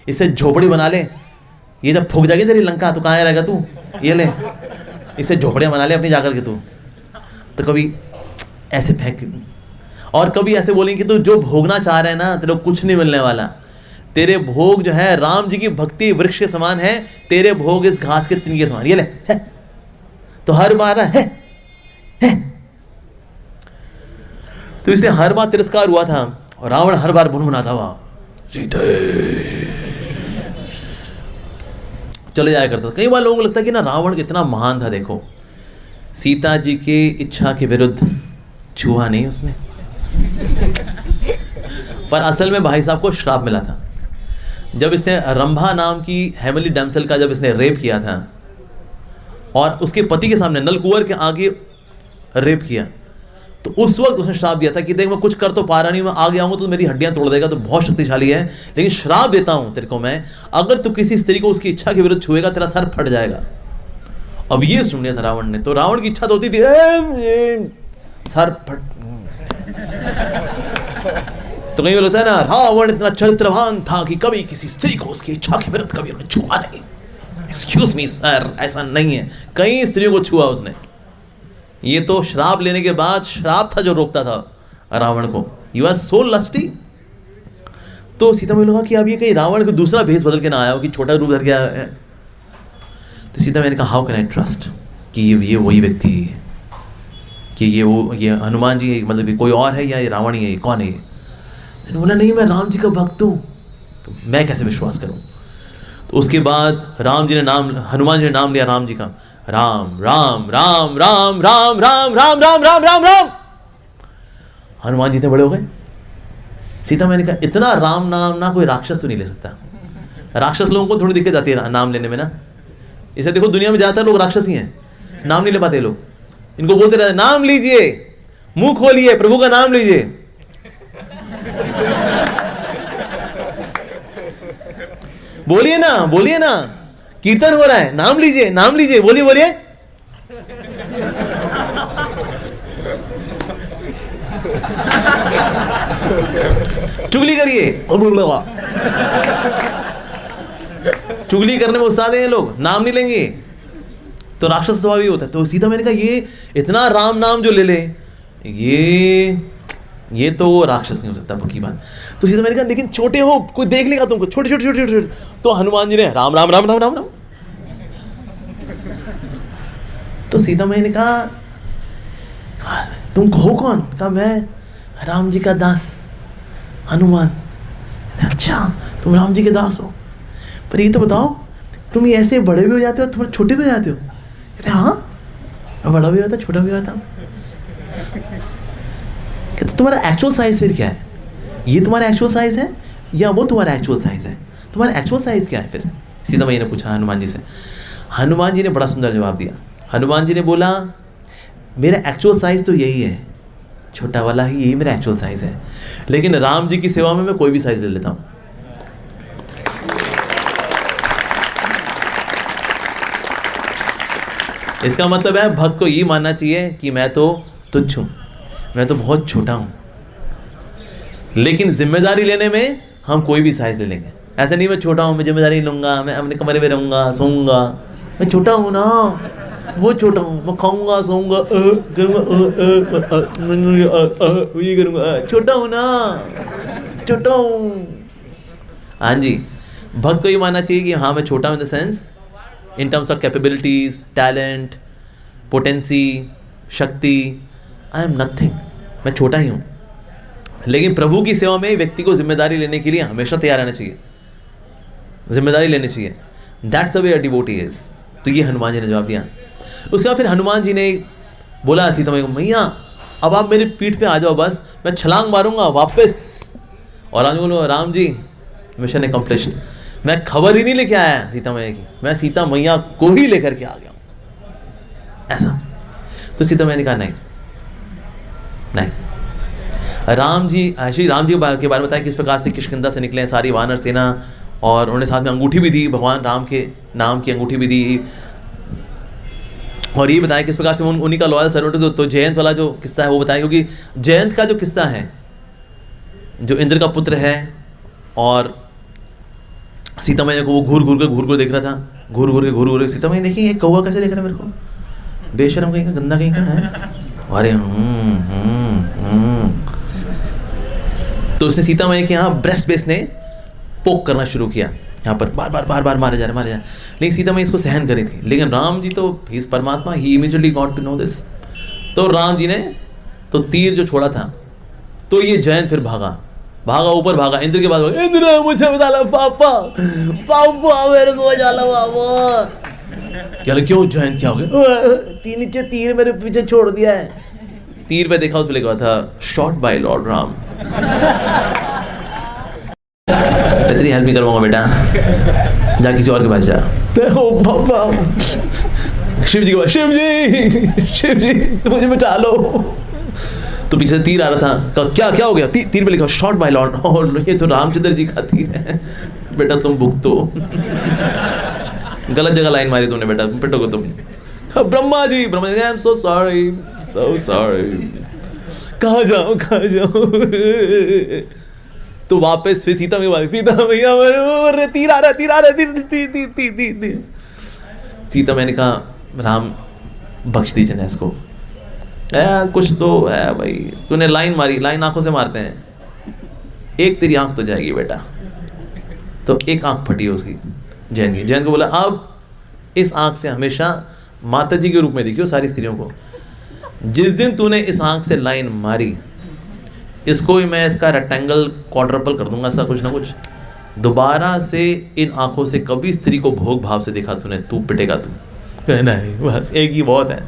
इससे झोपड़ी बना ले, ये जब फूक जाएगी तेरी लंका तो कहाँ रहेगा तू, ये ले इससे झोपड़ियाँ बना ले अपनी जाकर के तू। तो कभी ऐसे फेंक, और कभी ऐसे बोलेंगे कि तू जो भोगना चाह रहे हैं ना तेरे को कुछ नहीं मिलने वाला, तेरे भोग जो है राम जी की भक्ति वृक्ष के समान है, तेरे भोग इस घास के तिनके के समान, ये ले है। तो हर बार है। तो इसलिए हर बार तिरस्कार हुआ था और रावण हर बार बुनबुनाता हुआ सीता चले जाया करता था। कई बार लोगों को लगता है कि ना रावण कितना महान था, देखो सीता जी की इच्छा के विरुद्ध छुआ नहीं उसने, पर असल में भाई साहब को श्राप मिला था। जब इसने रंभा नाम की हेमली डैमसेल का जब इसने रेप किया था और उसके पति के सामने नलकुंवर के आगे रेप किया, तो उस वक्त उसने श्राप दिया था कि देख मैं कुछ कर तो पा रहा नहीं, मैं आगे आऊंगा तो मेरी हड्डियां तोड़ देगा, तो बहुत शक्तिशाली है, लेकिन श्राप देता हूं तेरे को मैं, अगर तू किसी स्त्री को उसकी इच्छा के विरुद्ध छुएगा तेरा सर फट जाएगा। अब ये सुन लिया था रावण ने, तो रावण की इच्छा तो होती थी सर फट। तो कहीं लगता है ना, रावण इतना चरित्रवान था कि कभी किसी स्त्री को उसकी इच्छा के विरुद्ध कभी उन्हें छुआ नहीं। एक्सक्यूज मी सर, ऐसा नहीं है, कई स्त्रियों को छुआ उसने। ये तो श्राप लेने के बाद श्राप था जो रोकता था रावण को। You are so lusty. तो सीता मैया लगा कि अब ये कहीं रावण को दूसरा भेष बदल के ना आया हो, कि छोटा रूप धर के आया है। तो सीता मैंने कहा, हाउ कैन आई ट्रस्ट कि ये वही व्यक्ति है, कि ये हनुमान जी है, मतलब कोई और है या ये रावण ही है, ये कौन है? मैंने बोला नहीं, मैं राम जी का भक्त हूँ, तो मैं कैसे विश्वास करूँ? तो उसके बाद राम जी ने नाम, हनुमान जी ने नाम लिया राम जी का, राम राम राम राम राम राम राम राम राम राम राम। हनुमान जी इतने बड़े हो गए। सीता मैंने कहा, इतना राम नाम ना कोई राक्षस तो नहीं ले सकता। राक्षस लोगों को थोड़ी दिक्कत आती है नाम लेने में ना। इसे देखो, दुनिया में ज़्यादातर लोग राक्षस ही हैं, नाम नहीं ले पाते लोग। इनको बोलते रहते नाम लीजिए, मुंह खोलिए, प्रभु का नाम लीजिए। बोलिए ना, बोलिए ना, कीर्तन हो रहा है, नाम लीजिए, नाम लीजिए, बोलिए बोलिए। चुगली करिए, चुगली करने में उस्ताद हैं लोग, नाम नहीं लेंगे तो राक्षस स्वभाव ही होता है। तो सीता मैंने कहा, ये इतना राम नाम जो ले ले, ये तो राक्षस नहीं हो सकता, पक्की बात। तो सीता मैंने कहा, लेकिन छोटे हो, कोई देख लेगा तुमको, छोटे छोटे छोटे छोटे। तो हनुमान जी ने राम राम राम राम राम राम। तो सीता मैंने कहा, तुम कहो कौन? कहा, मैं राम जी का दास हनुमान। अच्छा, तुम राम जी के दास हो, पर ये तो बताओ, तुम ये ऐसे बड़े भी हो जाते हो, तुम छोटे भी हो जाते हो? कहते हाँ, मैं बड़ा भी होता, छोटा भी होता। कहते तुम्हारा एक्चुअल साइज फिर क्या है? ये तुम्हारा एक्चुअल साइज है या वो तुम्हारा एक्चुअल साइज है? तुम्हारा एक्चुअल साइज क्या है फिर? सीता मैया ने पूछा हनुमान जी से। हनुमान जी ने बड़ा सुंदर जवाब दिया। हनुमान जी ने बोला, मेरा एक्चुअल साइज तो यही है, छोटा वाला ही, यही मेरा एक्चुअल साइज है, लेकिन राम जी की सेवा में मैं कोई भी साइज ले लेता हूं। इसका मतलब है भक्त को ये मानना चाहिए कि मैं तो तुच्छ हूं, मैं तो बहुत छोटा हूं, लेकिन जिम्मेदारी लेने में हम कोई भी साइज ले लेंगे। ऐसे नहीं मैं छोटा हूं, मैं जिम्मेदारी लूंगा, मैं अपने कमरे में रहूंगा, सोऊंगा, मैं छोटा हूं ना, वो छोटा हूं, मैं खाऊंगा, सोऊंगा, ये करूंगा, छोटा हूं ना, छोटा हूं। हाँ जी, भक्त को ये मानना चाहिए कि हाँ मैं छोटा हूं in the sense, in terms of capabilities, talent, potency, शक्ति, आई एम नथिंग, मैं छोटा ही हूँ। लेकिन प्रभु की सेवा में व्यक्ति को जिम्मेदारी लेने के लिए हमेशा तैयार रहना चाहिए, जिम्मेदारी लेनी चाहिए। That's the way a devotee is. तो ये हनुमान जी ने जवाब दिया। उसके बाद फिर हनुमान जी ने बोला सीता मैया को, मैया अब आप मेरी पीठ पे आ जाओ, बस मैं छलांग मारूंगा वापस। और राम जी बोलो, राम जी मिशन एकम्प्लिश्ड, मैं खबर ही नहीं लेके आया सीता मैया की, मैं सीता मैया को ही लेकर के आ गया हूं, ऐसा। तो सीता मैया ने कहा नहीं नहीं। राम जी, श्री राम जी के बारे में बताया किस प्रकार से किष्किंधा से निकले सारी वानर सेना, और उन्होंने साथ में अंगूठी भी दी, भगवान राम के नाम की अंगूठी भी दी। और ये बताया किस प्रकार से उन्हीं का लॉयल सर्वेंट। तो जयंत वाला जो किस्सा है वो बताया, क्योंकि जयंत का जो किस्सा है, जो इंद्र का पुत्र है और सीता मैया को वो घूर घूर देख रहा था, घूर के सीता मैया देखिए ये कौवा कैसे देख रहा है मेरे को, बेशरम कहीं का, गंदा कहीं का है। अरे तो उसने सीता मैया के यहाँ ब्रेस्ट बेस ने पोक करना शुरू किया, यहाँ पर बार मारे जा रहे। लेकिन सीता मैया इसको सहन करी थी। लेकिन राम जी तो ही इज परमात्मा, he immediately got to know this. तो राम जी ने तो तीर जो छोड़ा था, तो ये जयंत फिर भागा ऊपर भागा, इंद्र के पास भागा, इंद्र मुझे बता ला, पापा मेरे को बचा ला पापा। क्या क्यों जयंत, क्या हो गया? नीचे तीर मेरे पीछे छोड़ दिया है। तीर पे देखा, उस पे लिखा था शॉट बाय लॉर्ड राम। इतनी हेल्प नहीं करवाऊंगा बेटा, जा किसी और के पास जा। ओ पापा, शिव जी के पास, शिव जी मुझे बचा लो। तो पीछे तीर आ रहा था, क्या हो गया? तीर पे लिखा शॉट बाय लॉर्ड, और ये तो रामचंद्र जी का तीर है। बेटा तुम भुगतो, गलत जगह लाइन मारी तुमने बेटा, पिटोगे तुम। Brahma ji I am so sorry, कहाँ जाऊँ कहाँ जाऊँ। तो वापस फिर सीता मैया तीर आ रहा तीर। सीता मैंने कहा राम बख्श दीजिए ना इसको, कुछ तो है भाई, तूने लाइन मारी, लाइन आंखों से मारते हैं, एक तेरी आंख तो जाएगी बेटा। तो एक आंख फटी है उसकी, जैन को बोला अब इस आंख से हमेशा माता जी के रूप में देखियो सारी स्त्रियों को, जिस दिन तूने इस आंख से लाइन मारी, इसको ही मैं इसका रेक्टेंगल क्वाड्रपल कर दूंगा, ऐसा कुछ ना कुछ। दोबारा से इन आंखों से कभी स्त्री को भोग भाव से देखा तूने, तू पिटेगा तू। नहीं बस एक ही बहुत है।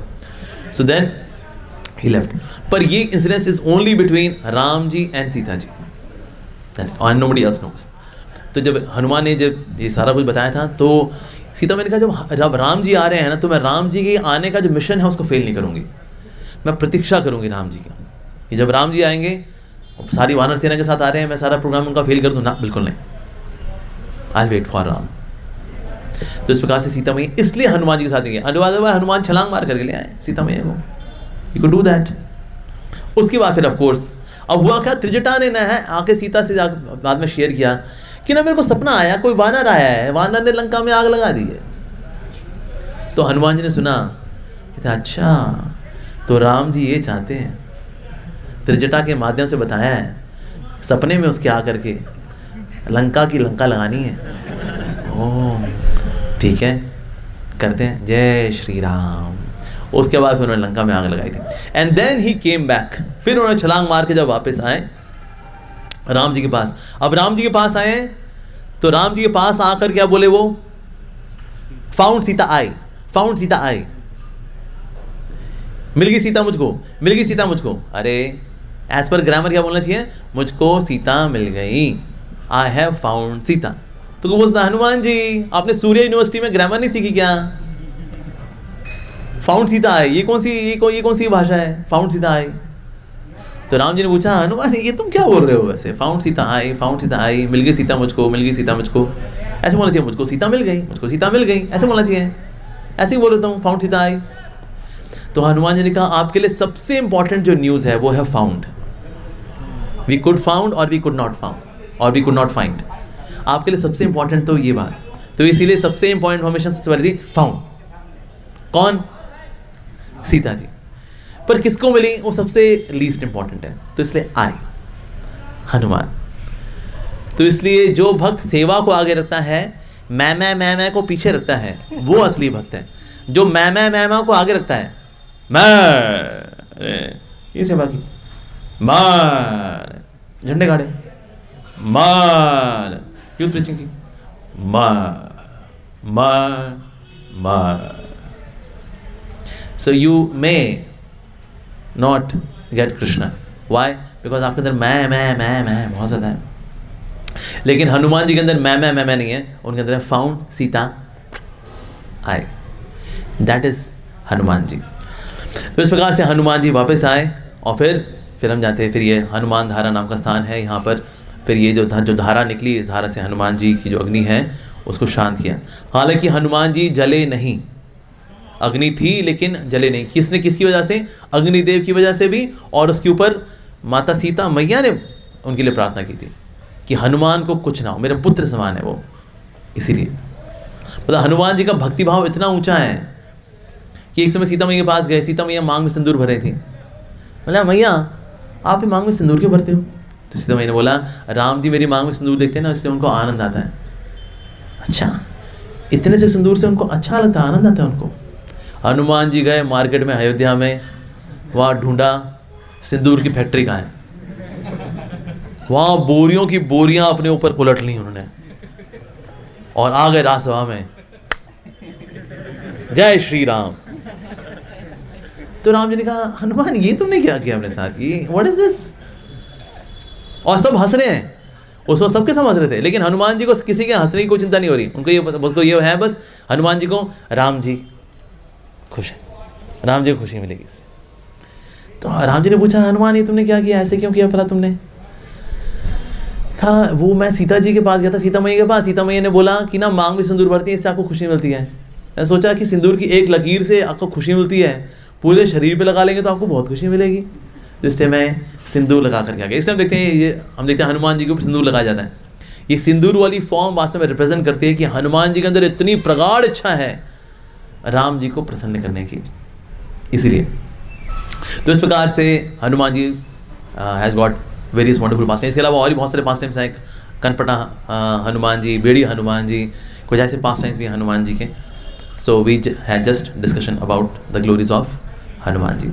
So then he left. पर ये incidence is only between Ram ji and Sita ji, and nobody else knows. तो जब हनुमान ने जब ये सारा कुछ बताया था, तो सीता मैंने कहा जब राम जी आ रहे हैं ना, तो मैं राम जी के आने का जो मिशन है उसको फेल नहीं करूँगी, मैं प्रतीक्षा करूँगी राम जी का। ये जब राम जी आएंगे सारी वानर सेना के साथ आ रहे हैं, मैं सारा प्रोग्राम उनका फेल कर दूँ ना, बिल्कुल नहीं, आई वेट फॉर राम। तो इस प्रकार से सीता मैया इसलिए हनुमान जी के साथ गए, हनुमान छलांग मार करके ले आए सीता मैया को, यू कुड डू दैट। उसके बाद फिर ऑफ कोर्स अब हुआ क्या, त्रिजटा ने ना है आके सीता से बाद में शेयर किया कि ना मेरे को सपना आया, कोई वानर आया है, वानर ने लंका में आग लगा दी है। तो हनुमान जी ने सुना, कहते अच्छा तो राम जी ये चाहते हैं, त्रिजटा के माध्यम से बताया है, सपने में उसके आकर के लंका की लंका लगानी है। ओह ठीक है, करते हैं, जय श्री राम। उसके बाद फिर उन्होंने लंका में आग लगाई थी। And then he came back, फिर उन्होंने छलांग मार के जब वापस आए राम जी के पास। अब राम जी के पास आए तो राम जी के पास आकर क्या बोले वो, फाउंड सीता आई, फाउंड सीता आई, मिल गई सीता मुझको, मिल गई सीता मुझको। अरे एज पर ग्रामर क्या बोलना चाहिए, मुझको सीता मिल गई, आई हैव फाउंड सीता। तो बोलता हनुमान जी आपने सूर्य यूनिवर्सिटी में ग्रामर नहीं सीखी क्या, फाउंड सीता आई, ये कौन सी भाषा है, फाउंड सीता आई। तो राम जी ने पूछा हनुमान ये तुम क्या बोल रहे हो, वैसे फाउंड सीता आई, फाउंड सीता आई, मिल गई सीता मुझको, मिल गई सीता मुझको, ऐसे बोलना चाहिए, मुझको सीता मिल गई, मुझको सीता मिल गई, ऐसे बोलना चाहिए, ऐसे ही बोल रहा हूँ फाउंड सीता आई। तो हनुमान जी ने कहा आपके लिए सबसे इंपॉर्टेंट जो न्यूज़ है वो है फाउंड। वी कुड फाउंड और वी कुड नॉट फाउंड और वी कुड नॉट फाइंड, आपके लिए सबसे इंपॉर्टेंट तो ये बात। तो इसीलिए सबसे इंपॉर्टेंट इन्फॉर्मेशन सबसे पहले थी फाउंड, कौन, सीता जी। पर किसको मिली वो सबसे लीस्ट इंपॉर्टेंट है, तो इसलिए आए हनुमान। तो इसलिए जो भक्त सेवा को आगे रखता है, मैं को पीछे रखता है, वो असली भक्त है। जो मैं को आगे रखता है, मैं ये सेवा की, मान झंडे गाड़े, मान यूथ प्रीचिंग की, मान। So you may not get Krishna. Why? Because आपके अंदर मैं बहुत ज़्यादा है। लेकिन हनुमान जी के अंदर मैं नहीं है, उनके अंदर है फाउंड सीता आए, दैट इज हनुमान जी। तो इस प्रकार से हनुमान जी वापस आए और फिर हम जानते हैं, फिर ये हनुमान धारा नाम का स्थान है यहाँ पर। फिर ये जो धारा निकली, इस धारा से हनुमान जी की जो अग्नि है उसको शांत किया। हालांकि हनुमान जी जले नहीं, अग्नि थी लेकिन जले नहीं। किसकी वजह से, अग्निदेव की वजह से भी, और उसके ऊपर माता सीता मैया ने उनके लिए प्रार्थना की थी कि हनुमान को कुछ ना हो, मेरे पुत्र समान है वो। इसीलिए मतलब हनुमान जी का भक्ति भाव इतना ऊंचा है कि एक समय सीता मैया के पास गए, सीता मैया मांग में सिंदूर भरे थे। बोला मैया आप ही मांग में सिंदूर क्यों भरते हो? तो सीता मैया ने बोला राम जी मेरी मांग में सिंदूर देखते हैं ना, इसलिए उनको आनंद आता है। अच्छा, इतने से सिंदूर से उनको अच्छा लगता है, आनंद आता है उनको। हनुमान जी गए मार्केट में अयोध्या में, वहाँ ढूंढा सिंदूर की फैक्ट्री कहाँ है, वहाँ बोरियों की बोरियां अपने ऊपर उलट ली उन्होंने और आ गए राजसभा में, जय श्री राम। तो राम जी ने कहा हनुमान ये तुमने क्या किया अपने साथ, ये व्हाट इज दिस? और सब हंस रहे हैं, उस वक्त सबके सब हंस रहे थे, लेकिन हनुमान जी को किसी के हंसने की कोई चिंता नहीं हो रही। उनको ये है बस हनुमान जी को राम जी खुश है, राम जी को खुशी मिलेगी इससे। तो राम जी ने पूछा हनुमान ये तुमने क्या किया, ऐसे क्यों किया भला तुमने? कहा वो मैं सीता जी के पास गया था, सीता मैया के पास। सीता मैया ने बोला कि ना मांग में सिंदूर भरती है, इससे आपको खुशी मिलती है। मैंने सोचा कि सिंदूर की एक लकीर से आपको खुशी मिलती है, पूरे शरीर पे लगा लेंगे तो आपको बहुत खुशी मिलेगी। तो इसलिए मैं सिंदूर लगा करके आ गया। इसलिए हम देखते हैं हनुमान जी के ऊपर सिंदूर लगाया जाता है। ये सिंदूर वाली फॉर्म वास्तव में रिप्रेजेंट करती है कि हनुमान जी के अंदर इतनी प्रगाढ़ इच्छा है राम जी को प्रसन्न करने की, इसीलिए। तो इस प्रकार से Hanuman ji has got various wonderful pastimes. इसके अलावा और भी बहुत सारे पास्ट टाइम्स हैं, कनपटा हनुमान जी, बेड़ी हनुमान जी, कुछ ऐसे पास्ट टाइम्स भी हैं हनुमान जी के। So we had just discussion about the glories of Hanuman ji.